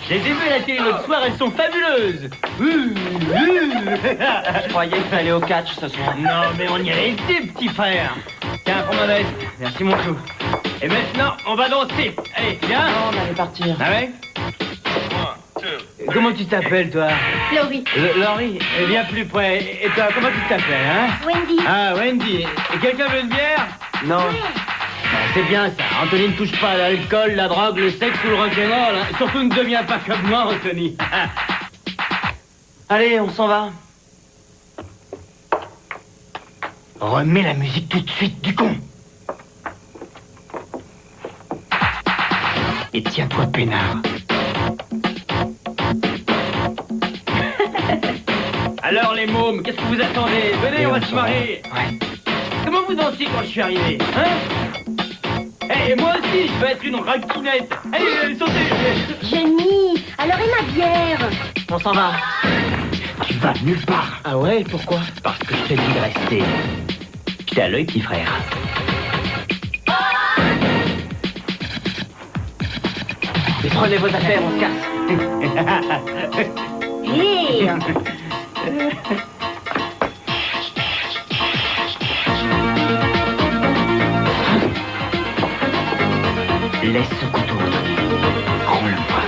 Je les ai vues à la télé l'autre soir, elles sont fabuleuses. Je croyais qu'il fallait au catch ce soir. Non, mais on y a été, petit frère. Tiens, prends ma veste. Merci, mon chou. Et maintenant, on va danser. Allez, viens. Non, on allait partir. Ah ouais? Comment tu t'appelles, toi? Laurie. Laurie, viens plus près. Et toi, comment tu t'appelles, hein? Wendy. Ah, Wendy. Et quelqu'un veut une bière? Non. C'est bien ça. Anthony ne touche pas à l'alcool, la drogue, le sexe ou le rock'n'roll. Hein. Surtout ne deviens pas comme moi, Anthony. Allez, on s'en va. Remets la musique tout de suite, du con. Et tiens-toi, peinard. Alors, les mômes, qu'est-ce que vous attendez? Venez, on va se marrer. Ouais. Comment vous dansez quand je suis arrivé, hein? Et moi aussi, je vais être une rockinette. Allez, sautez. Jenny, alors et ma bière? On s'en va. Tu vas nulle part. Ah ouais, pourquoi? Parce que je t'ai dit de rester. J'étais à l'œil, petit frère. Et prenez vos affaires, on se casse. Hé! Laisse ce couteau. Rends-le-moi.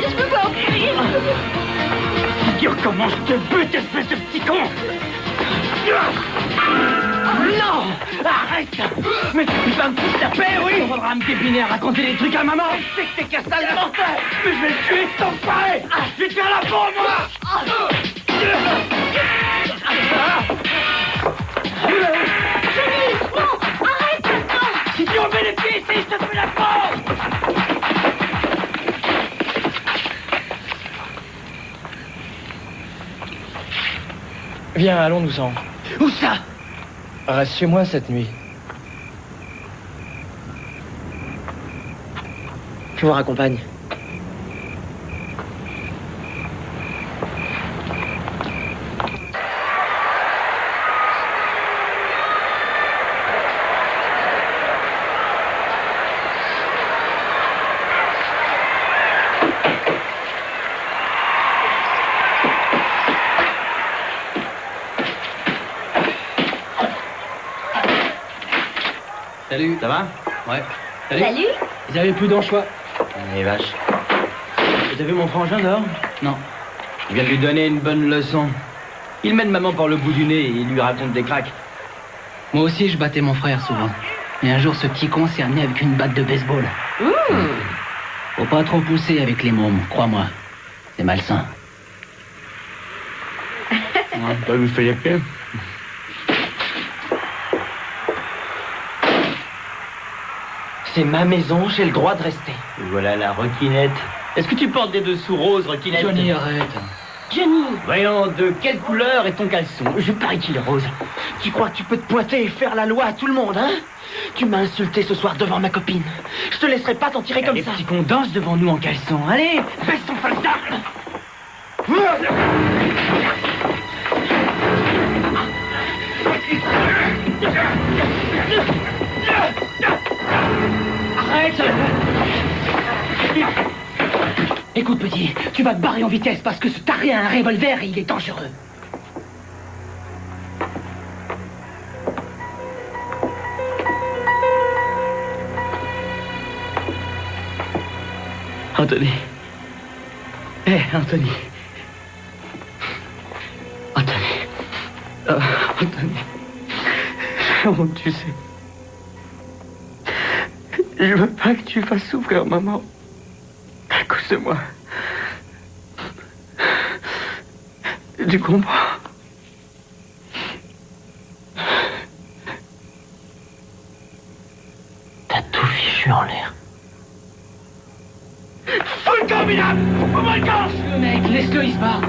Je peux pas mourir. Dire comment je te bute, espèce de petit con. Non! Arrête! Mais tu vas me foutre la paix, oui! On faudra me pépiner à raconter des trucs à maman! C'est que t'es casse-dalle de menteur! Mais je vais le tuer, cet enfoiré! Je vais te faire la peau, moi! Jenny, non! Arrête maintenant! Si tu remets les pieds ici, je te fais la peau! Viens, allons-nous-en. Où ça? Reste chez moi cette nuit. Je vous raccompagne. Salut, ça va? Ouais. Salut. Ils avaient plus d'anchois. Les vaches. Vous avez vu mon frangin dehors? Non. Je viens de lui donner une bonne leçon. Il mène maman par le bout du nez et il lui raconte des cracks. Moi aussi, je battais mon frère souvent. Et un jour, ce petit con s'est amené avec une batte de baseball. Faut pas trop pousser avec les mômes, crois-moi. C'est malsain. T'as lui fait les pieds? C'est ma maison, j'ai le droit de rester. Voilà la rockinette. Est-ce que tu portes des dessous roses, rockinette? Johnny, arrête. Johnny. Voyons, de quelle couleur est ton caleçon? Je parie qu'il est rose. Tu crois que tu peux te pointer et faire la loi à tout le monde, hein? Tu m'as insulté ce soir devant ma copine. Je te laisserai pas t'en tirer comme ça. Les petits cons dansent devant nous en caleçon. Allez, baisse ton falstart. Arrête! Écoute, petit, tu vas te barrer en vitesse parce que ce taré a un revolver et il est dangereux. Anthony. Hé, Anthony. Anthony. Anthony. Oh, tu sais. Je veux pas que tu fasses souffrir maman. À cause de moi. Tu comprends? T'as tout fichu en l'air. Full combinable! Au moins le gauche! Le mec, laisse-le, il se barre.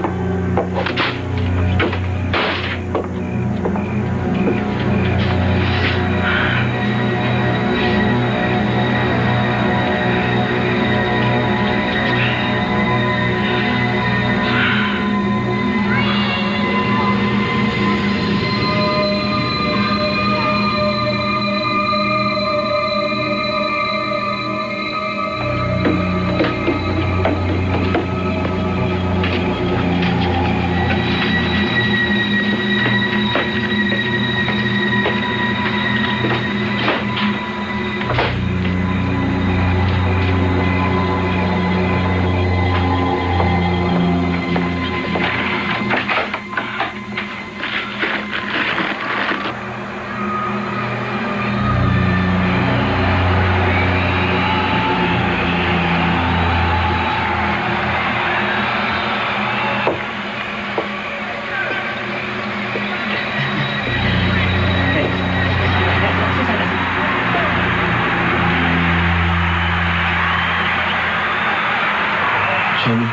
Johnny.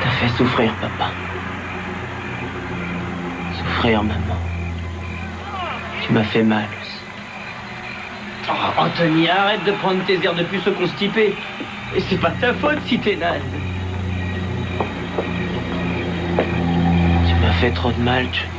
T'as fait souffrir, papa. Souffrir, maman. Tu m'as fait mal aussi. Oh, Anthony, arrête de prendre tes airs de puceau constipé. Et c'est pas ta faute si t'es naze. Tu m'as fait trop de mal, Johnny.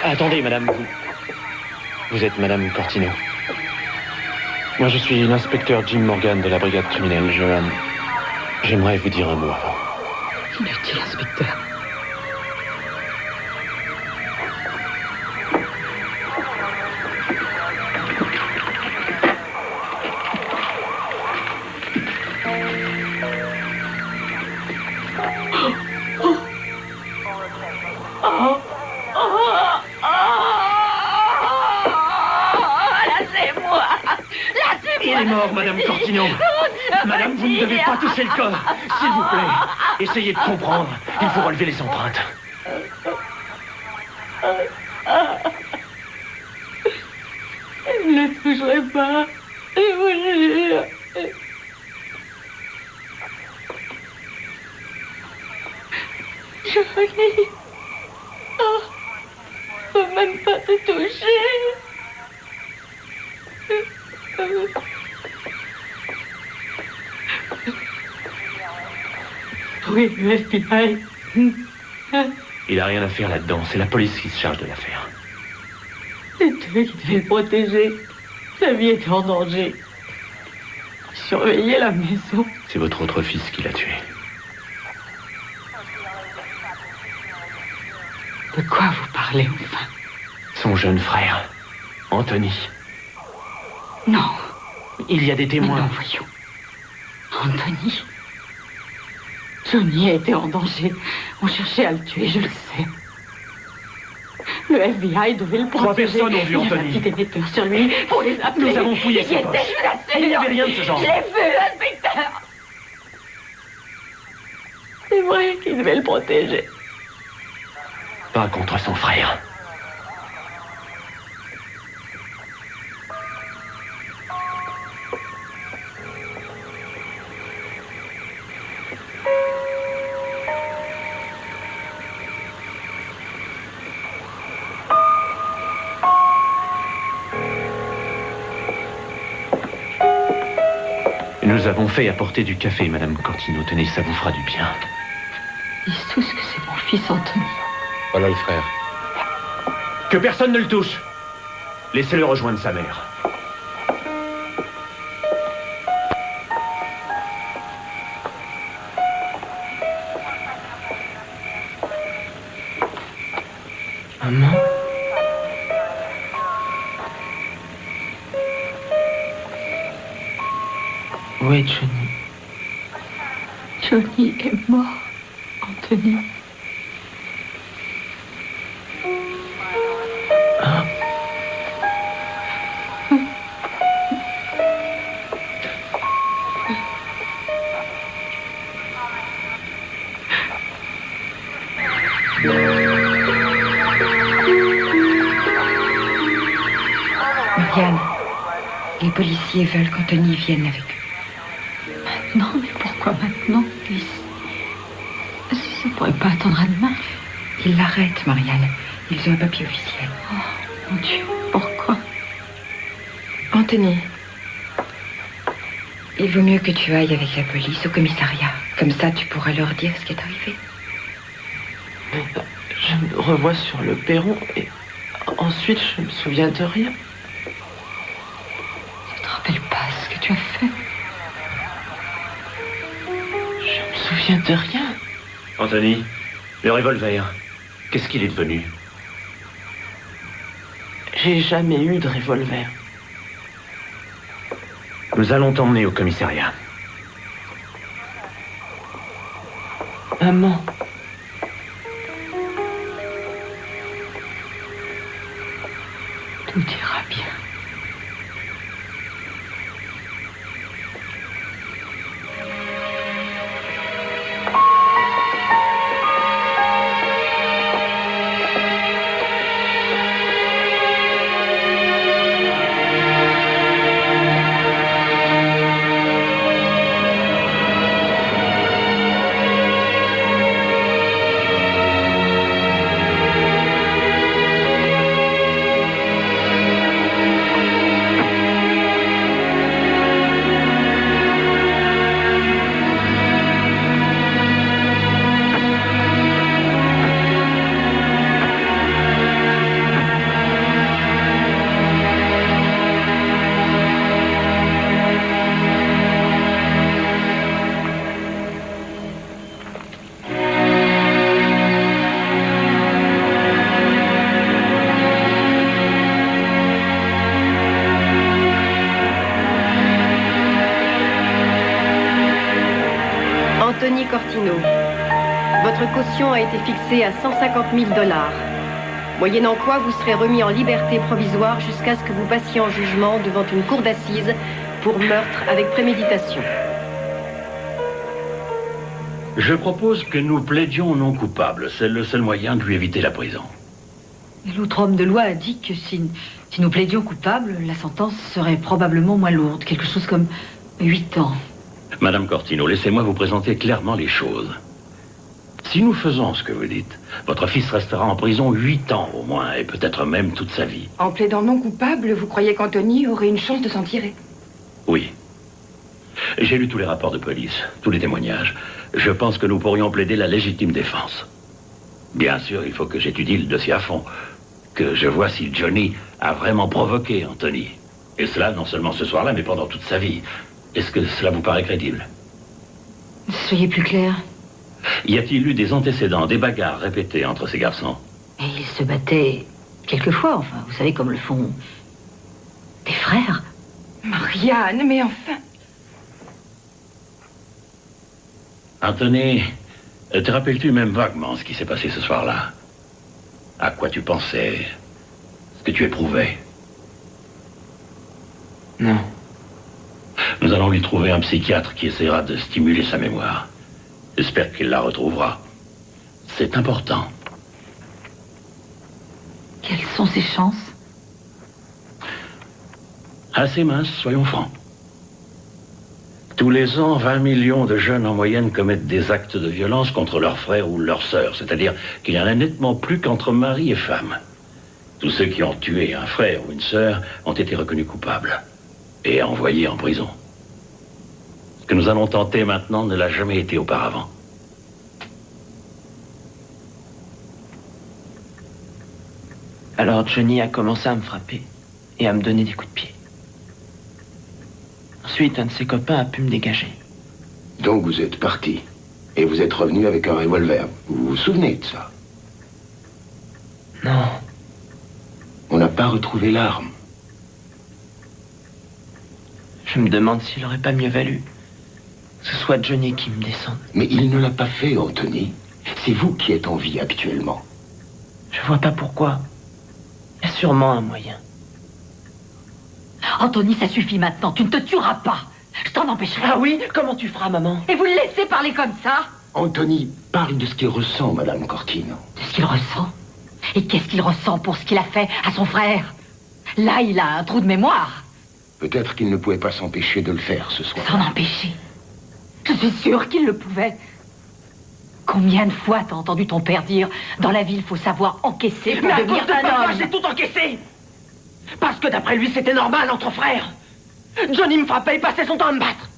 Attendez, madame, vous êtes madame Cortino. Moi, je suis l'inspecteur Jim Morgan de la brigade criminelle. J'aimerais vous dire un mot avant. Inutile, inspecteur. Il est mort, madame Cortino. Madame, vous ne devez pas toucher le corps. S'il vous plaît, essayez de comprendre. Il faut relever les empreintes. Je ne le toucherai pas. Je vous jure. Johnny. Oh, je peux même pas te toucher. Oui, le FBI. Il a rien à faire là-dedans. C'est la police qui se charge de l'affaire. C'est eux qui devaient le protéger. Sa vie était en danger. Surveiller la maison. C'est votre autre fils qui l'a tué. De quoi vous parlez, enfin? Son jeune frère, Anthony. Non. Il y a des témoins. Mais non, voyons. Anthony. Johnny a été en danger. On cherchait à le tuer, je le sais. Le FBI devait le protéger. 3 personnes ont vu Anthony. Il y a un petit émetteur sur lui pour les appeler. Nous avons fouillé ses poches. Il n'y avait rien de ce genre. Je l'ai vu, l'inspecteur. C'est vrai qu'il devait le protéger. Pas contre son frère. Nous avons fait apporter du café, madame Cortino. Tenez, ça vous fera du bien. Ils disent tous que c'est mon fils Anthony. Voilà le frère. Que personne ne le touche. Laissez-le rejoindre sa mère. Maman? Où est Johnny? Johnny est mort, Anthony. Marianne, les policiers veulent qu'Anthony vienne avec eux. Maintenant? Mais pourquoi maintenant, Alice? Ça ne pourrait pas attendre à demain. Ils l'arrêtent, Marianne. Ils ont un papier officiel. Oh, mon Dieu, pourquoi? Anthony, il vaut mieux que tu ailles avec la police au commissariat. Comme ça, tu pourras leur dire ce qui est arrivé. Je me revois sur le perron et ensuite je me souviens de rien. Tu te rappelles pas ce que tu as fait? Je me souviens de rien. Anthony, le revolver, qu'est-ce qu'il est devenu? J'ai jamais eu de revolver. Nous allons t'emmener au commissariat. Maman. Tout ira bien. Anthony Cortino, votre caution a été fixée à 150 000 $, moyennant quoi vous serez remis en liberté provisoire jusqu'à ce que vous passiez en jugement devant une cour d'assises pour meurtre avec préméditation. Je propose que nous plaidions non coupables. C'est le seul moyen de lui éviter la prison. Et l'autre homme de loi a dit que si nous plaidions coupables, la sentence serait probablement moins lourde, quelque chose comme 8 ans. Madame Cortino, laissez-moi vous présenter clairement les choses. Si nous faisons ce que vous dites, votre fils restera en prison 8 ans au moins, et peut-être même toute sa vie. En plaidant non coupable, vous croyez qu'Anthony aurait une chance de s'en tirer? Oui. J'ai lu tous les rapports de police, tous les témoignages. Je pense que nous pourrions plaider la légitime défense. Bien sûr, il faut que j'étudie le dossier à fond, que je vois si Johnny a vraiment provoqué Anthony. Et cela, non seulement ce soir-là, mais pendant toute sa vie. Est-ce que cela vous paraît crédible? Soyez plus clair. Y a-t-il eu des antécédents, des bagarres répétées entre ces garçons? Et ils se battaient quelquefois, enfin, vous savez, comme le font des frères. Marianne, mais enfin... Anthony, te rappelles-tu même vaguement ce qui s'est passé ce soir-là? À quoi tu pensais? Ce que tu éprouvais? Non. Nous allons lui trouver un psychiatre qui essaiera de stimuler sa mémoire. J'espère qu'il la retrouvera. C'est important. Quelles sont ses chances? Assez minces, soyons francs. Tous les ans, 20 millions de jeunes en moyenne commettent des actes de violence contre leurs frères ou leurs sœurs. C'est-à-dire qu'il y en a nettement plus qu'entre mari et femme. Tous ceux qui ont tué un frère ou une sœur ont été reconnus coupables et envoyés en prison. Ce que nous allons tenter maintenant ne l'a jamais été auparavant. Alors Johnny a commencé à me frapper et à me donner des coups de pied. Ensuite, un de ses copains a pu me dégager. Donc vous êtes parti. Et vous êtes revenu avec un revolver. Vous vous souvenez de ça? Non. On n'a pas retrouvé l'arme. Je me demande s'il n'aurait pas mieux valu que ce soit Johnny qui me descende. Mais il ne l'a pas fait, Anthony. C'est vous qui êtes en vie actuellement. Je vois pas pourquoi. Il y a sûrement un moyen. Anthony, ça suffit maintenant. Tu ne te tueras pas. Je t'en empêcherai. Ah oui? Comment tu feras, maman? Et vous le laissez parler comme ça? Anthony parle de ce qu'il ressent, Madame Cortino. De ce qu'il ressent? Et qu'est-ce qu'il ressent pour ce qu'il a fait à son frère? Là, il a un trou de mémoire. Peut-être qu'il ne pouvait pas s'empêcher de le faire ce soir. S'en empêcher. Je suis sûre qu'il le pouvait. Combien de fois t'as entendu ton père dire « Dans la vie, il faut savoir encaisser pour Mais à devenir cause de un papa, homme ». j'ai tout encaissé. Parce que d'après lui, c'était normal entre frères. Johnny me frappait et passait son temps à me battre.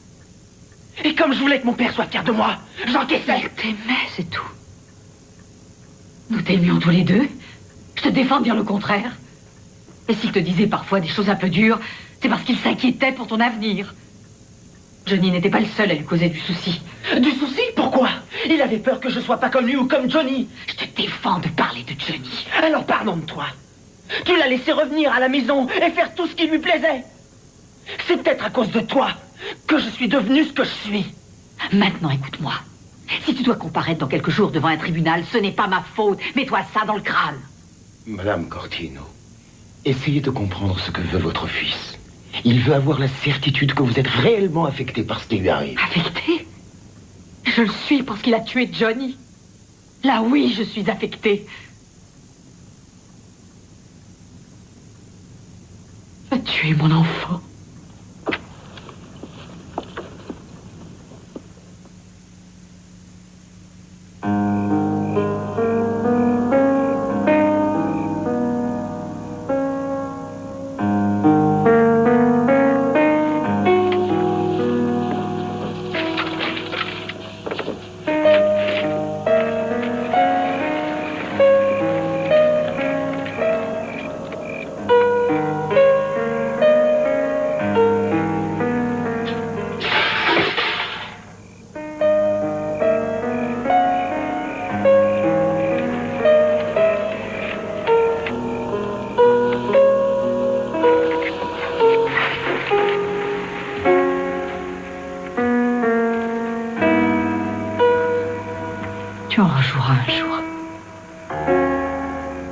Et comme je voulais que mon père soit fier de moi, j'encaissais. Il t'aimait, c'est tout. Nous t'aimions tous les deux. Je te défends de dire le contraire. Et s'il te disait parfois des choses un peu dures, c'est parce qu'il s'inquiétait pour ton avenir. Johnny n'était pas le seul à lui causer du souci. Du souci? Pourquoi? Il avait peur que je sois pas comme lui ou comme Johnny. Je te défends de parler de Johnny. Alors pardonne-toi. Tu l'as laissé revenir à la maison et faire tout ce qui lui plaisait. C'est peut-être à cause de toi que je suis devenu ce que je suis. Maintenant, écoute-moi. Si tu dois comparaître dans quelques jours devant un tribunal, ce n'est pas ma faute. Mets-toi ça dans le crâne. Madame Cortino, essayez de comprendre ce que veut votre fils. Il veut avoir la certitude que vous êtes réellement affecté par ce qui lui arrive. Affecté? Je le suis parce qu'il a tué Johnny. Là, oui, je suis affectée. Il a tué mon enfant. Tu en rejoueras un jour.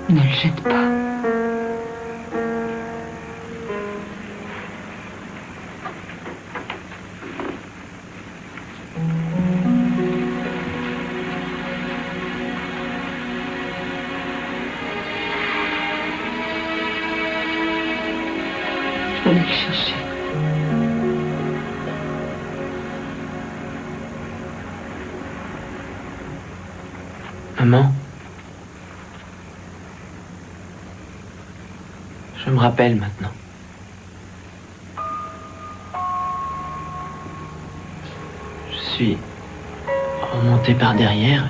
Ne le jette pas. Je vais aller le chercher. Maman, je me rappelle maintenant. Je suis remonté par derrière.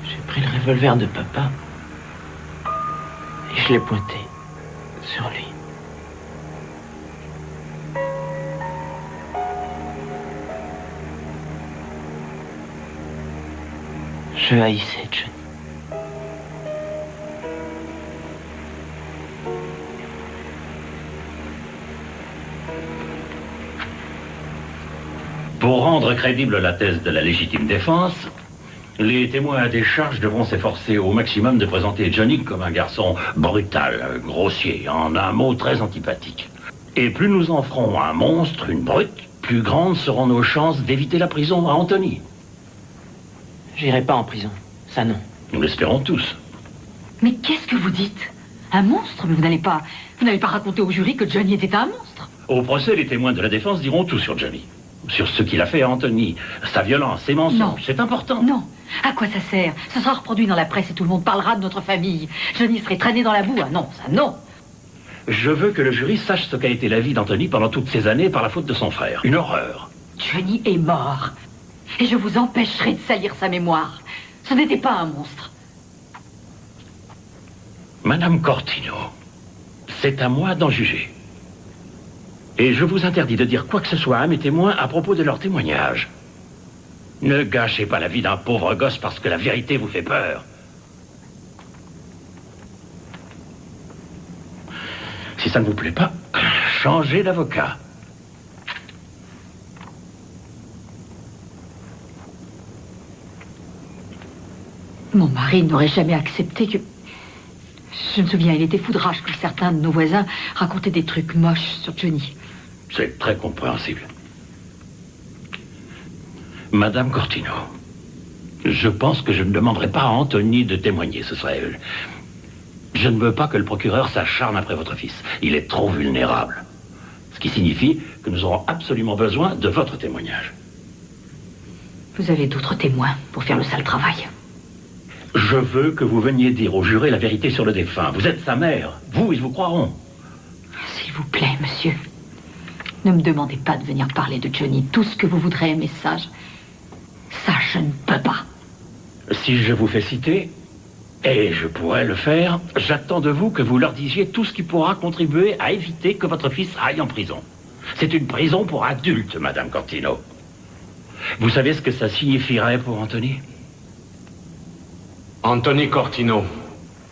J'ai pris le revolver de papa et je l'ai pointé sur lui. Je haïssais Johnny. Pour rendre crédible la thèse de la légitime défense, les témoins à des charges devront s'efforcer au maximum de présenter Johnny comme un garçon brutal, grossier, en un mot très antipathique. Et plus nous en ferons un monstre, une brute, plus grandes seront nos chances d'éviter la prison à Anthony. J'irai pas en prison, ça non. Nous l'espérons tous. Mais qu'est-ce que vous dites? Un monstre? Mais vous n'allez pas raconter au jury que Johnny était un monstre? Au procès, les témoins de la défense diront tout sur Johnny. Sur ce qu'il a fait à Anthony, sa violence, ses mensonges, c'est important. Non. À quoi ça sert? Ce sera reproduit dans la presse et tout le monde parlera de notre famille. Johnny serait traîné dans la boue. Ah non, ça non. Je veux que le jury sache ce qu'a été la vie d'Anthony pendant toutes ces années par la faute de son frère. Une horreur. Johnny est mort. Et je vous empêcherai de salir sa mémoire. Ce n'était pas un monstre. Madame Cortino, c'est à moi d'en juger. Et je vous interdis de dire quoi que ce soit à mes témoins à propos de leur témoignage. Ne gâchez pas la vie d'un pauvre gosse parce que la vérité vous fait peur. Si ça ne vous plaît pas, changez d'avocat. Mon mari n'aurait jamais accepté que... Je me souviens, il était foudrage que certains de nos voisins racontaient des trucs moches sur Johnny. C'est très compréhensible. Madame Cortino, je pense que je ne demanderai pas à Anthony de témoigner. Ce serait Je ne veux pas que le procureur s'acharne après votre fils. Il est trop vulnérable. Ce qui signifie que nous aurons absolument besoin de votre témoignage. Vous avez d'autres témoins pour faire le sale travail. Je veux que vous veniez dire au juré la vérité sur le défunt. Vous êtes sa mère. Vous, ils vous croiront. S'il vous plaît, monsieur. Ne me demandez pas de venir parler de Johnny. Tout ce que vous voudrez, mais ça, je ne peux pas. Si je vous fais citer, et je pourrais le faire, j'attends de vous que vous leur disiez tout ce qui pourra contribuer à éviter que votre fils aille en prison. C'est une prison pour adultes, Madame Cortino. Vous savez ce que ça signifierait pour Anthony? Anthony Cortino,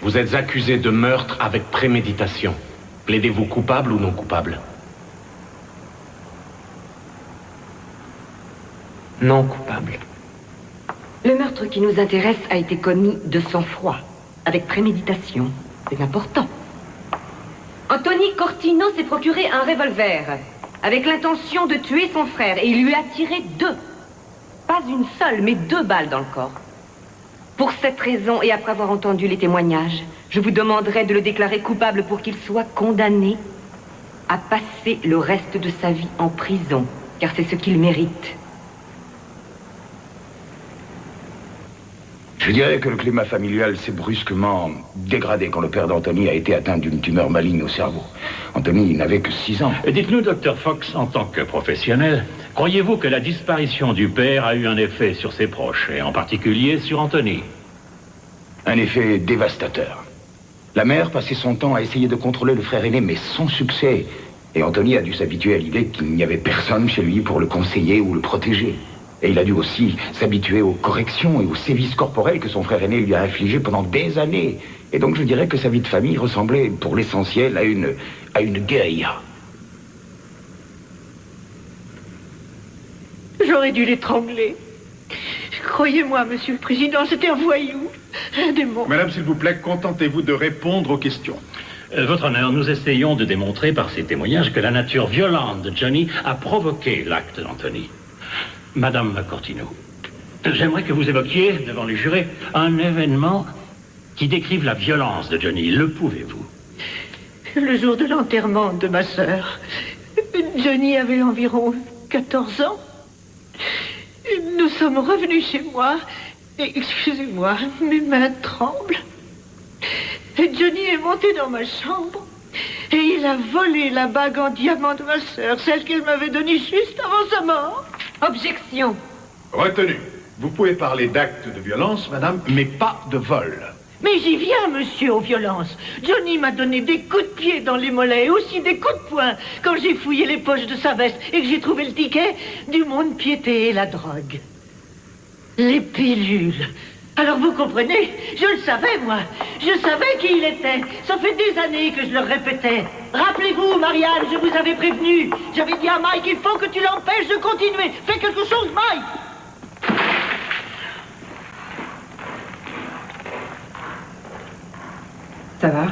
vous êtes accusé de meurtre avec préméditation. Plaidez-vous coupable ou non coupable? Non coupable. Le meurtre qui nous intéresse a été commis de sang-froid, avec préméditation. C'est important. Anthony Cortino s'est procuré un revolver, avec l'intention de tuer son frère, et il lui a tiré 2. Pas une seule, mais 2 balles dans le corps. Pour cette raison, et après avoir entendu les témoignages, je vous demanderai de le déclarer coupable pour qu'il soit condamné à passer le reste de sa vie en prison, car c'est ce qu'il mérite. Je dirais que le climat familial s'est brusquement dégradé quand le père d'Anthony a été atteint d'une tumeur maligne au cerveau. Anthony n'avait que 6 ans. Dites-nous, Dr. Fox, en tant que professionnel, croyez-vous que la disparition du père a eu un effet sur ses proches, et en particulier sur Anthony? Un effet dévastateur. La mère passait son temps à essayer de contrôler le frère aîné, mais sans succès. Et Anthony a dû s'habituer à l'idée qu'il n'y avait personne chez lui pour le conseiller ou le protéger. Et il a dû aussi s'habituer aux corrections et aux sévices corporels que son frère aîné lui a infligés pendant des années. Et donc je dirais que sa vie de famille ressemblait pour l'essentiel à une guérilla. J'aurais dû l'étrangler. Croyez-moi, monsieur le président, c'était un voyou, un démon. Madame, s'il vous plaît, contentez-vous de répondre aux questions. Votre honneur, nous essayons de démontrer par ces témoignages que la nature violente de Johnny a provoqué l'acte d'Anthony. Madame Cortino, j'aimerais que vous évoquiez, devant les jurés, un événement qui décrive la violence de Johnny. Le pouvez-vous? Le jour de l'enterrement de ma sœur, Johnny avait environ 14 ans. Nous sommes revenus chez moi, et excusez-moi, mes mains tremblent. Et Johnny est monté dans ma chambre, et il a volé la bague en diamant de ma sœur, celle qu'elle m'avait donnée juste avant sa mort. Objection. Retenu. Vous pouvez parler d'actes de violence, madame, mais pas de vol. Mais j'y viens, monsieur, aux violences. Johnny m'a donné des coups de pied dans les mollets et aussi des coups de poing quand j'ai fouillé les poches de sa veste et que j'ai trouvé le ticket du mont-de-piété et la drogue. Les pilules. Alors vous comprenez, je le savais, moi. Je savais qui il était. Ça fait des années que je le répétais. Rappelez-vous, Marianne, je vous avais prévenu. J'avais dit à Mike, il faut que tu l'empêches de continuer. Fais quelque chose, Mike. Ça va?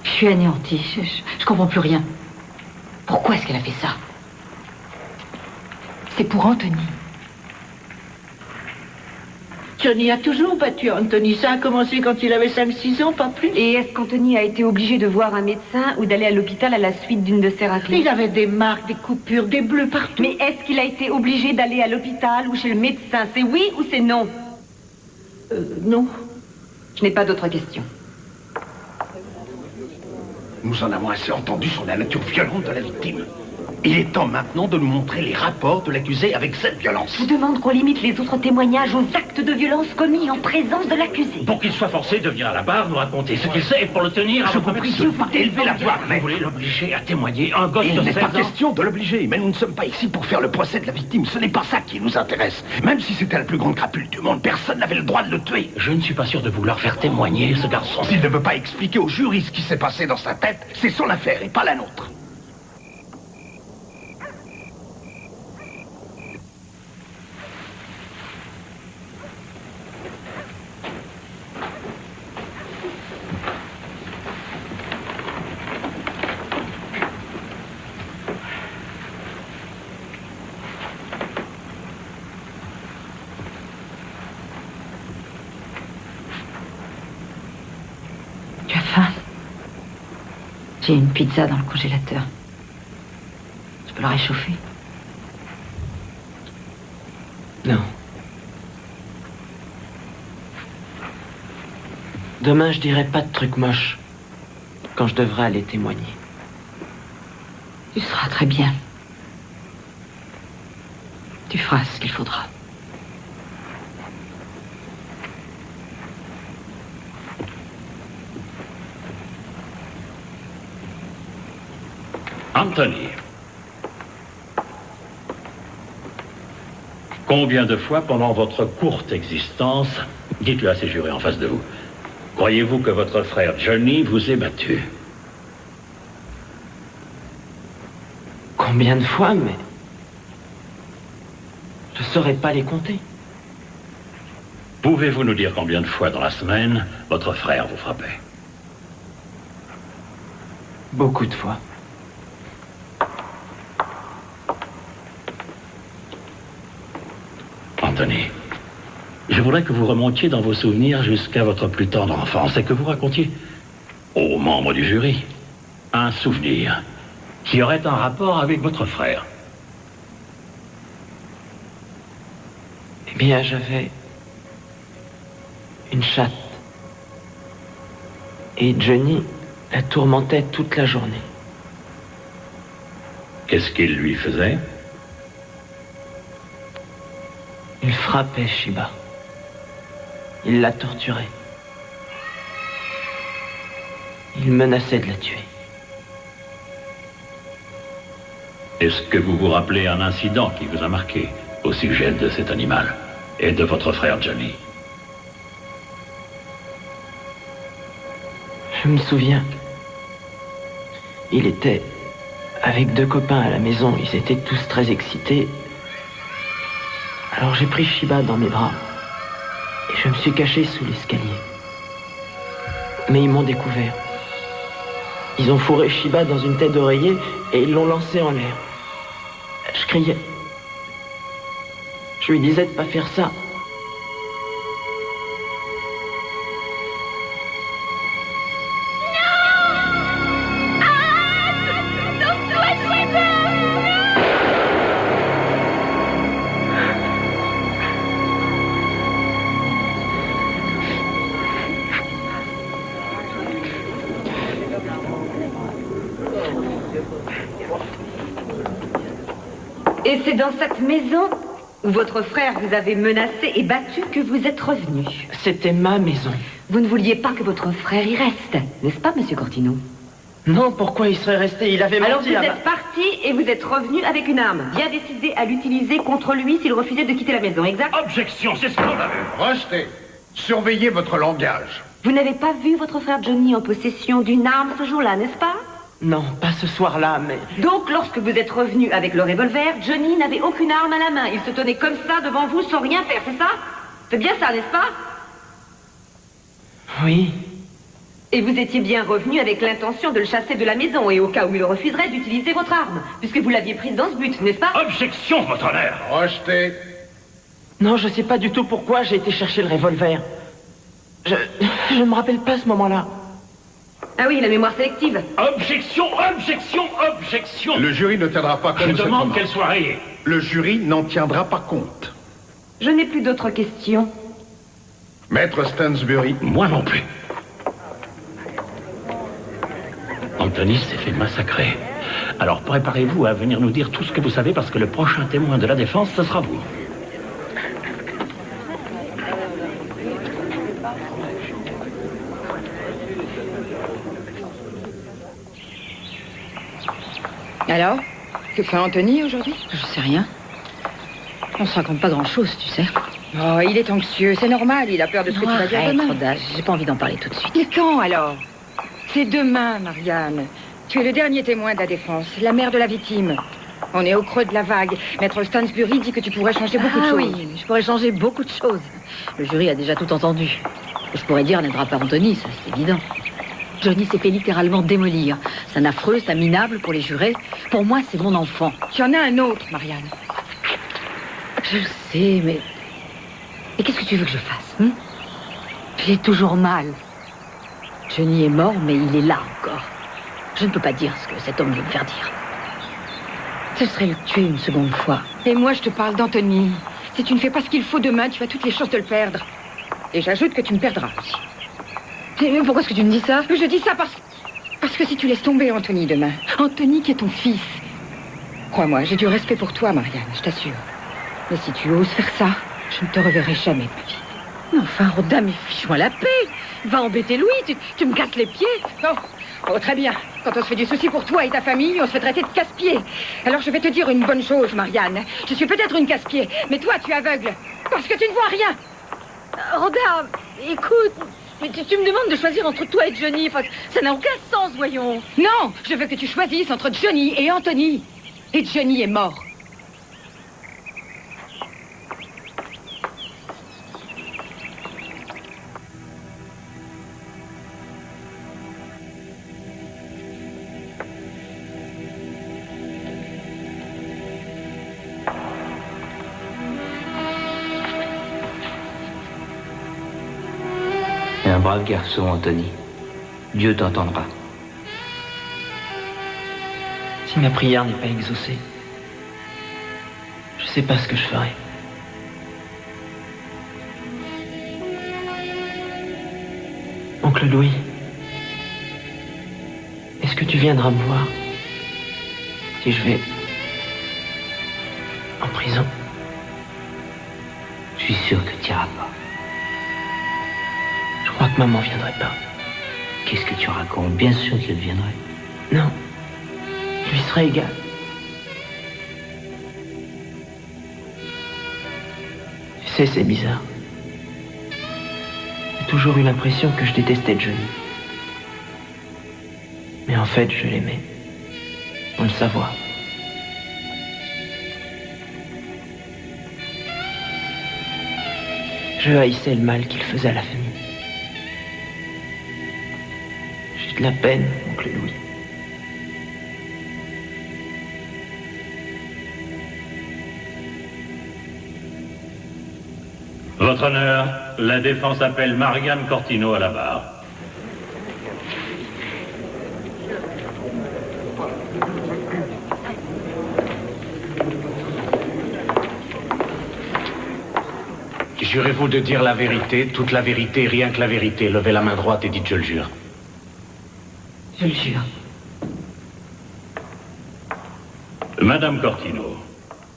Je suis anéantie. Je comprends plus rien. Pourquoi est-ce qu'elle a fait ça? C'est pour Anthony. Johnny a toujours battu Anthony. Ça a commencé quand il avait 5-6 ans, pas plus. Et est-ce qu'Anthony a été obligé de voir un médecin ou d'aller à l'hôpital à la suite d'une de ses raclées? Il avait des marques, des coupures, des bleus partout. Mais est-ce qu'il a été obligé d'aller à l'hôpital ou chez le médecin? C'est oui ou c'est non? Non. Je n'ai pas d'autres questions. Nous en avons assez entendu sur la nature violente de la victime. Il est temps maintenant de nous montrer les rapports de l'accusé avec cette violence. Je vous demande qu'on limite les autres témoignages aux actes de violence commis en présence de l'accusé. Pour qu'il soit forcé de venir à la barre nous raconter ce qu'il sait et pour le tenir à Je vous prie de pas élever la voix, mais... Vous voulez l'obliger à témoigner? Un gosse de 16 ans? Il n'est pas question de l'obliger, mais nous ne sommes pas ici pour faire le procès de la victime. Ce n'est pas ça qui nous intéresse. Même si c'était la plus grande crapule du monde, personne n'avait le droit de le tuer. Je ne suis pas sûr de vouloir faire témoigner ce garçon. S'il ne veut pas expliquer au jury ce qui s'est passé dans sa tête, c'est son affaire et pas la nôtre. J'ai une pizza dans le congélateur. Je peux la réchauffer? Non. Demain, je dirai pas de trucs moches quand je devrais aller témoigner. Tu seras très bien. Tu feras ce qu'il faudra. Anthony. Combien de fois pendant votre courte existence, dites-le à ces jurés en face de vous, croyez-vous que votre frère Johnny vous ait battu? Combien de fois, mais... je saurais pas les compter. Pouvez-vous nous dire combien de fois dans la semaine votre frère vous frappait? Beaucoup de fois. Anthony, je voudrais que vous remontiez dans vos souvenirs jusqu'à votre plus tendre enfance et que vous racontiez aux membres du jury un souvenir qui aurait un rapport avec votre frère. Eh bien, j'avais une chatte. Et Johnny la tourmentait toute la journée. Qu'est-ce qu'il lui faisait? Il frappait Shiba. Il la torturait. Il menaçait de la tuer. Est-ce que vous vous rappelez un incident qui vous a marqué au sujet de cet animal et de votre frère Johnny? Je me souviens. Il était avec 2 copains à la maison. Ils étaient tous très excités. Alors j'ai pris Shiba dans mes bras et je me suis caché sous l'escalier. Mais ils m'ont découvert. Ils ont fourré Shiba dans une tête d'oreiller et ils l'ont lancé en l'air. Je criais. Je lui disais de pas faire ça. Et c'est dans cette maison où votre frère vous avait menacé et battu que vous êtes revenu. C'était ma maison. Vous ne vouliez pas que votre frère y reste, n'est-ce pas, monsieur Cortino? Non, pourquoi il serait resté? Il avait menti. Alors vous êtes parti et vous êtes revenu avec une arme, bien décidé à l'utiliser contre lui s'il refusait de quitter la maison, exact? Objection, c'est scandaleux. Rejetez. Surveillez votre langage. Vous n'avez pas vu votre frère Johnny en possession d'une arme ce jour-là, n'est-ce pas? Non, pas ce soir-là, mais... Donc, lorsque vous êtes revenu avec le revolver, Johnny n'avait aucune arme à la main. Il se tenait comme ça devant vous sans rien faire, c'est ça? C'est bien ça, n'est-ce pas? Oui. Et vous étiez bien revenu avec l'intention de le chasser de la maison et au cas où il refuserait d'utiliser votre arme, puisque vous l'aviez prise dans ce but, n'est-ce pas? Objection, votre honneur. Rejetez. Non, je sais pas du tout pourquoi j'ai été chercher le revolver. Je ne me rappelle pas ce moment-là. Ah oui, la mémoire sélective. Objection, objection, objection. Le jury ne tiendra pas compte. Je demande qu'elle soit rayée. Le jury n'en tiendra pas compte. Je n'ai plus d'autres questions. Maître Stansbury. Moi non plus. Anthony s'est fait massacrer. Alors préparez-vous à venir nous dire tout ce que vous savez parce que le prochain témoin de la défense, ce sera vous. Alors, que fait Anthony aujourd'hui? Je sais rien. On se raconte pas grand-chose, tu sais. Oh, il est anxieux, c'est normal, il a peur de ce que tu vas dire demain. Arrête, j'ai pas envie d'en parler tout de suite. Mais quand, alors? C'est demain, Marianne. Tu es le dernier témoin de la défense, la mère de la victime. On est au creux de la vague. Maître Stansbury dit que tu pourrais changer beaucoup de choses. Oui, je pourrais changer beaucoup de choses. Le jury a déjà tout entendu. Je pourrais dire n'aidera pas Anthony, ça c'est évident. Johnny s'est fait littéralement démolir. C'est un affreux, c'est un minable pour les jurés. Pour moi, c'est mon enfant. Tu en as un autre, Marianne. Je sais, mais... Et qu'est-ce que tu veux que je fasse, J'ai toujours mal. Johnny est mort, mais il est là encore. Je ne peux pas dire ce que cet homme veut me faire dire. Ce serait le tuer une seconde fois. Et moi, je te parle d'Anthony. Si tu ne fais pas ce qu'il faut demain, tu as toutes les chances de le perdre. Et j'ajoute que tu me perdras aussi. Et pourquoi est-ce que tu me dis ça? Je dis ça parce que si tu laisses tomber Anthony demain, Anthony qui est ton fils. Crois-moi, j'ai du respect pour toi, Marianne, je t'assure. Mais si tu oses faire ça, je ne te reverrai jamais de ma vie. Mais enfin, Rhoda, mais fiche-moi la paix. Va embêter Louis, tu me casses les pieds. Oh, très bien. Quand on se fait du souci pour toi et ta famille, on se fait traiter de casse-pied. Alors je vais te dire une bonne chose, Marianne. Je suis peut-être une casse-pied, mais toi, tu es aveugle. Parce que tu ne vois rien. Rhoda, écoute, mais tu me demandes de choisir entre toi et Johnny. Enfin, ça n'a aucun sens, voyons. Non, je veux que tu choisisses entre Johnny et Anthony. Et Johnny est mort. T'es un brave garçon, Anthony. Dieu t'entendra. Si ma prière n'est pas exaucée, je sais pas ce que je ferai. Oncle Louis, est-ce que tu viendras me voir si je vais en prison? Je suis sûr que tu iras pas. Je crois que maman viendrait pas. Qu'est-ce que tu racontes? Bien sûr qu'elle viendrait. Non, je lui serait égal. Tu sais, c'est bizarre. J'ai toujours eu l'impression que je détestais Johnny. Mais en fait, je l'aimais. On le savoir. Je haïssais le mal qu'il faisait à la famille. J'ai de la peine, oncle Louis. Votre honneur, la défense appelle Marianne Cortino à la barre. Jurez-vous de dire la vérité, toute la vérité, rien que la vérité? Levez la main droite et dites je le jure. Je le jure. Madame Cortino,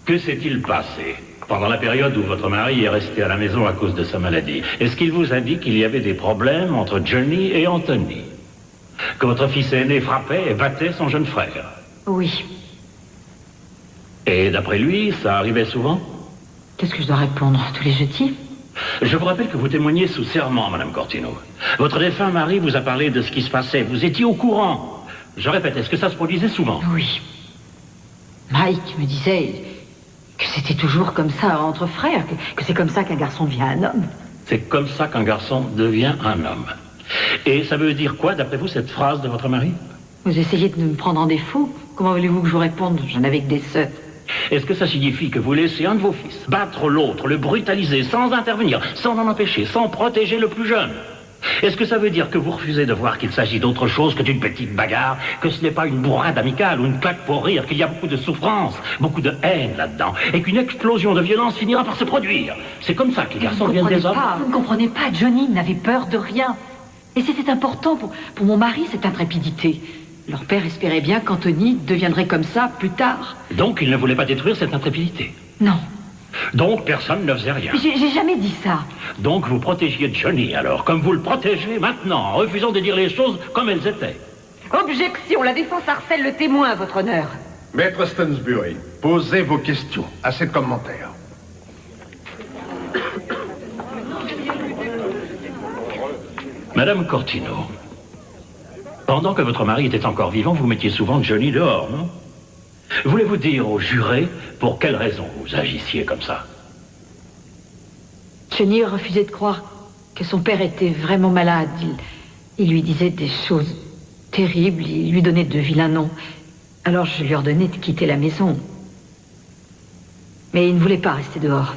que s'est-il passé pendant la période où votre mari est resté à la maison à cause de sa maladie? Est-ce qu'il vous a dit qu'il y avait des problèmes entre Johnny et Anthony? Que votre fils aîné frappait et battait son jeune frère? Oui. Et d'après lui, ça arrivait souvent? Qu'est-ce que je dois répondre? Tous les jeudis? Je vous rappelle que vous témoignez sous serment, Madame Cortino. Votre défunt mari vous a parlé de ce qui se passait. Vous étiez au courant. Je répète, est-ce que ça se produisait souvent? Oui. Mike me disait que c'était toujours comme ça entre frères, que c'est comme ça qu'un garçon devient un homme. C'est comme ça qu'un garçon devient un homme. Et ça veut dire quoi, d'après vous, cette phrase de votre mari? Vous essayez de me prendre en défaut? Comment voulez-vous que je vous réponde? J'en avais que des sottes. Est-ce que ça signifie que vous laissez un de vos fils battre l'autre, le brutaliser, sans intervenir, sans en empêcher, sans protéger le plus jeune? Est-ce que ça veut dire que vous refusez de voir qu'il s'agit d'autre chose que d'une petite bagarre, que ce n'est pas une bourrade amicale ou une claque pour rire, qu'il y a beaucoup de souffrance, beaucoup de haine là-dedans, et qu'une explosion de violence finira par se produire? C'est comme ça que les garçons deviennent des hommes? Vous ne comprenez pas, Johnny n'avait peur de rien. Et c'était important pour mon mari, cette intrépidité. Leur père espérait bien qu'Anthony deviendrait comme ça plus tard. Donc il ne voulait pas détruire cette intrépidité? Non. Donc personne ne faisait rien? J'ai jamais dit ça. Donc vous protégiez Johnny alors, comme vous le protégez maintenant, en refusant de dire les choses comme elles étaient? Objection, la défense harcèle le témoin, votre honneur. Maître Stansbury, posez vos questions. Assez de commentaires. Madame Cortino, pendant que votre mari était encore vivant, vous mettiez souvent Johnny dehors, non? Voulez-vous dire aux jurés pour quelle raison vous agissiez comme ça? Johnny refusait de croire que son père était vraiment malade. Il lui disait des choses terribles, il lui donnait de vilains noms. Alors je lui ordonnais de quitter la maison. Mais il ne voulait pas rester dehors.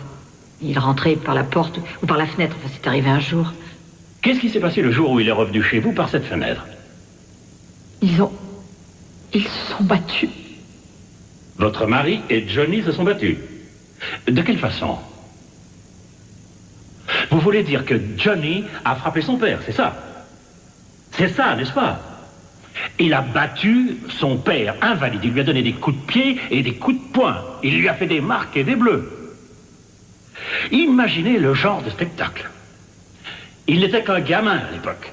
Il rentrait par la porte ou par la fenêtre, enfin, c'est arrivé un jour. Qu'est-ce qui s'est passé le jour où il est revenu chez vous par cette fenêtre? Ils Ils se sont battus. Votre mari et Johnny se sont battus. De quelle façon? Vous voulez dire que Johnny a frappé son père, c'est ça? C'est ça, n'est-ce pas? Il a battu son père invalide. Il lui a donné des coups de pied et des coups de poing. Il lui a fait des marques et des bleus. Imaginez le genre de spectacle. Il n'était qu'un gamin à l'époque.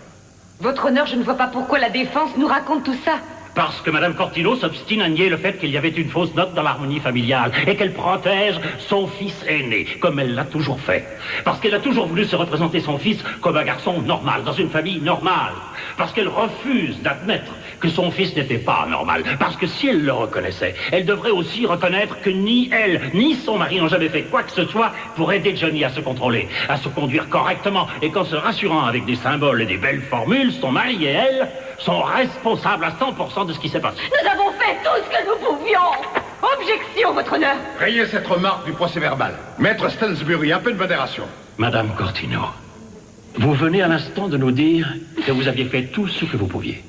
Votre honneur, je ne vois pas pourquoi la défense nous raconte tout ça. Parce que Mme Cortino s'obstine à nier le fait qu'il y avait une fausse note dans l'harmonie familiale et qu'elle protège son fils aîné, comme elle l'a toujours fait. Parce qu'elle a toujours voulu se représenter son fils comme un garçon normal, dans une famille normale. Parce qu'elle refuse d'admettre que son fils n'était pas normal. Parce que si elle le reconnaissait, elle devrait aussi reconnaître que ni elle, ni son mari n'ont jamais fait quoi que ce soit pour aider Johnny à se contrôler, à se conduire correctement, et qu'en se rassurant avec des symboles et des belles formules, son mari et elle sont responsables à 100% de ce qui s'est passé. Nous avons fait tout ce que nous pouvions. Objection, votre honneur. Rayez cette remarque du procès verbal. Maître Stansbury, un peu de modération. Madame Cortino, vous venez à l'instant de nous dire que vous aviez fait tout ce que vous pouviez.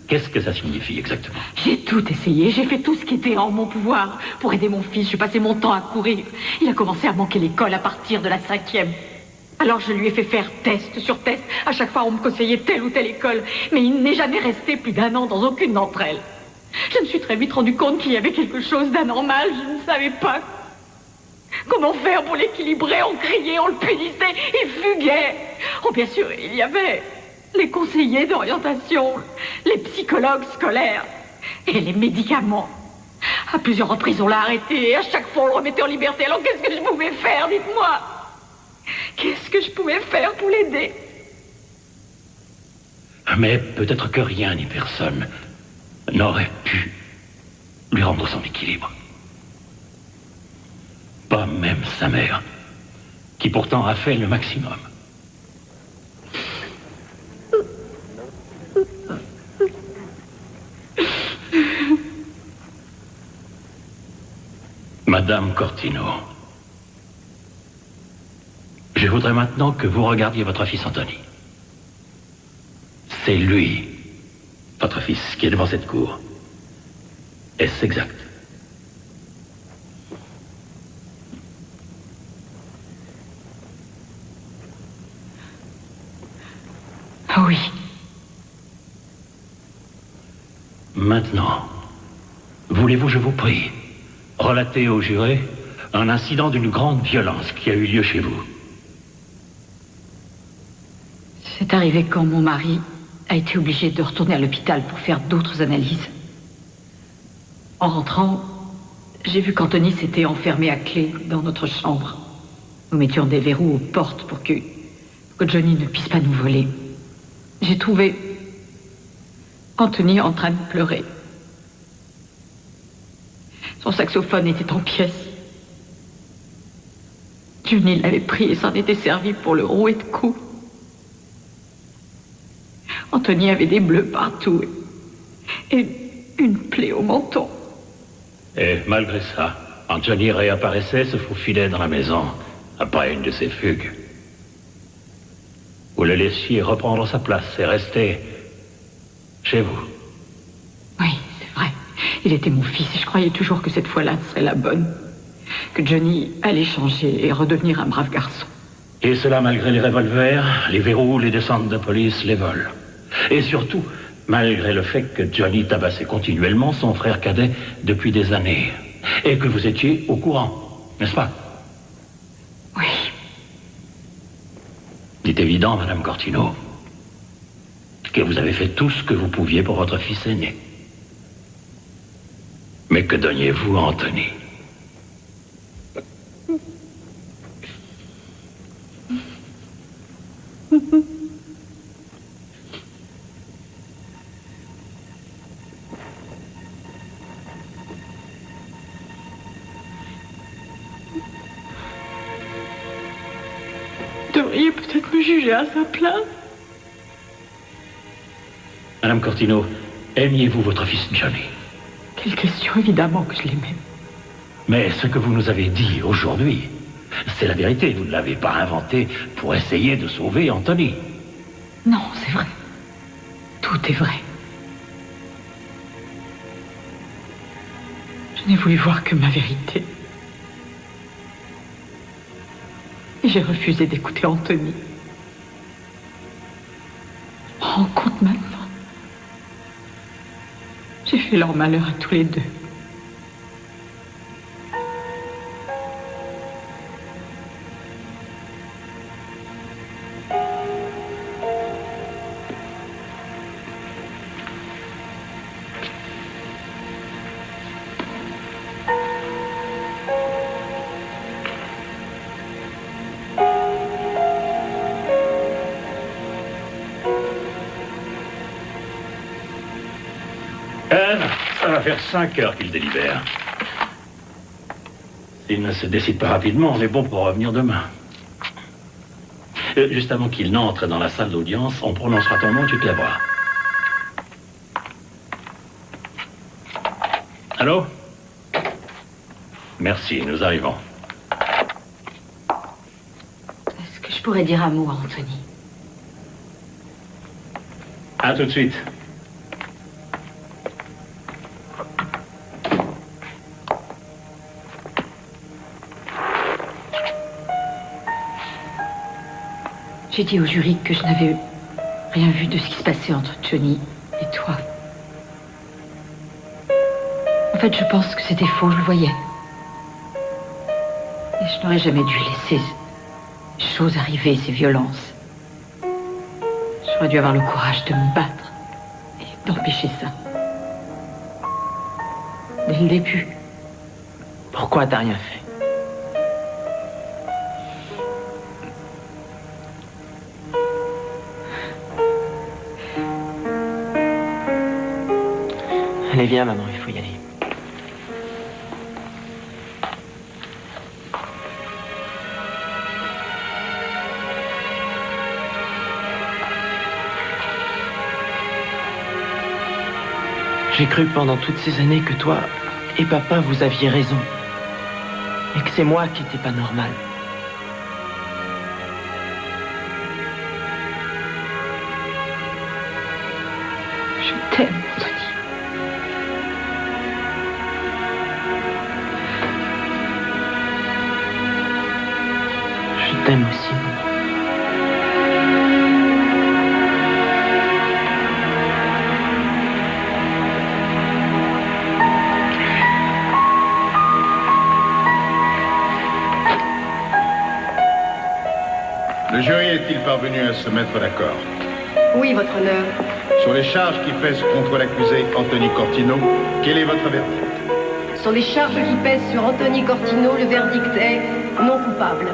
Qu'est-ce que ça signifie exactement? J'ai tout essayé, j'ai fait tout ce qui était en mon pouvoir pour aider mon fils. J'ai passé mon temps à courir. Il a commencé à manquer l'école à partir de la 5e. Alors je lui ai fait faire test sur test. À chaque fois, on me conseillait telle ou telle école. Mais il n'est jamais resté plus d'1 an dans aucune d'entre elles. Je me suis très vite rendu compte qu'il y avait quelque chose d'anormal. Je ne savais pas comment faire pour l'équilibrer. On criait, on le punissait, il fuguait. Oh, bien sûr, il y avait les conseillers d'orientation, les psychologues scolaires et les médicaments. À plusieurs reprises, on l'a arrêté et à chaque fois, on le remettait en liberté. Alors qu'est-ce que je pouvais faire, dites-moi? Qu'est-ce que je pouvais faire pour l'aider? Mais peut-être que rien ni personne n'aurait pu lui rendre son équilibre. Pas même sa mère, qui pourtant a fait le maximum. Madame Cortino, je voudrais maintenant que vous regardiez votre fils Anthony. C'est lui, votre fils, qui est devant cette cour. Est-ce exact? Ah oui. Maintenant, voulez-vous, je vous prie, relater au juré un incident d'une grande violence qui a eu lieu chez vous? C'est arrivé quand mon mari a été obligé de retourner à l'hôpital pour faire d'autres analyses. En rentrant, j'ai vu qu'Anthony s'était enfermé à clé dans notre chambre. Nous mettions des verrous aux portes pour que Johnny ne puisse pas nous voler. J'ai trouvé Anthony en train de pleurer. Son saxophone était en pièces. Johnny l'avait pris et s'en était servi pour le rouer de coups. Anthony avait des bleus partout et une plaie au menton. Et malgré ça, quand Johnny réapparaissait, se faufilait dans la maison après une de ses fugues. Vous le laissiez reprendre sa place et rester chez vous. Oui, c'est vrai. Il était mon fils et je croyais toujours que cette fois-là serait la bonne. Que Johnny allait changer et redevenir un brave garçon. Et cela malgré les revolvers, les verrous, les descentes de police, les vols. Et surtout, malgré le fait que Johnny tabassait continuellement son frère cadet depuis des années. Et que vous étiez au courant, n'est-ce pas? Oui. Il est évident, Madame Cortino, que vous avez fait tout ce que vous pouviez pour votre fils aîné. Mais que donniez-vous à Anthony? Devriez peut-être me juger à sa place. Madame Cortino, aimiez-vous votre fils Johnny? Quelle question, évidemment que je l'aimais. Mais ce que vous nous avez dit aujourd'hui, c'est la vérité. Vous ne l'avez pas inventé pour essayer de sauver Anthony. Non, c'est vrai. Tout est vrai. Je n'ai voulu voir que ma vérité. Et j'ai refusé d'écouter Anthony. Je me rends compte maintenant. J'ai fait leur malheur à tous les deux. Ça va faire 5 heures qu'il délibère. S'il ne se décide pas rapidement, on est bon pour revenir demain. Juste avant qu'il n'entre dans la salle d'audience, on prononcera ton nom, tu te lèveras. Allô? Merci, nous arrivons. Est-ce que je pourrais dire un mot à Anthony? À tout de suite. J'ai dit au jury que je n'avais rien vu de ce qui se passait entre Johnny et toi. En fait, je pense que c'était faux, je le voyais. Et je n'aurais jamais dû laisser ces choses arriver, ces violences. J'aurais dû avoir le courage de me battre et d'empêcher ça. Dès le début. Pourquoi t'as rien fait? Allez, viens, maman, il faut y aller. J'ai cru pendant toutes ces années que toi et papa, vous aviez raison. Et que c'est moi qui n'étais pas normal. Je t'aime, Anthony. Je t'aime aussi, maman. Le jury est-il parvenu à se mettre d'accord? Oui, votre honneur. Sur les charges qui pèsent contre l'accusé Anthony Cortino, quel est votre verdict? Sur les charges qui pèsent sur Anthony Cortino, le verdict est non coupable.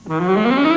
Mm-hmm.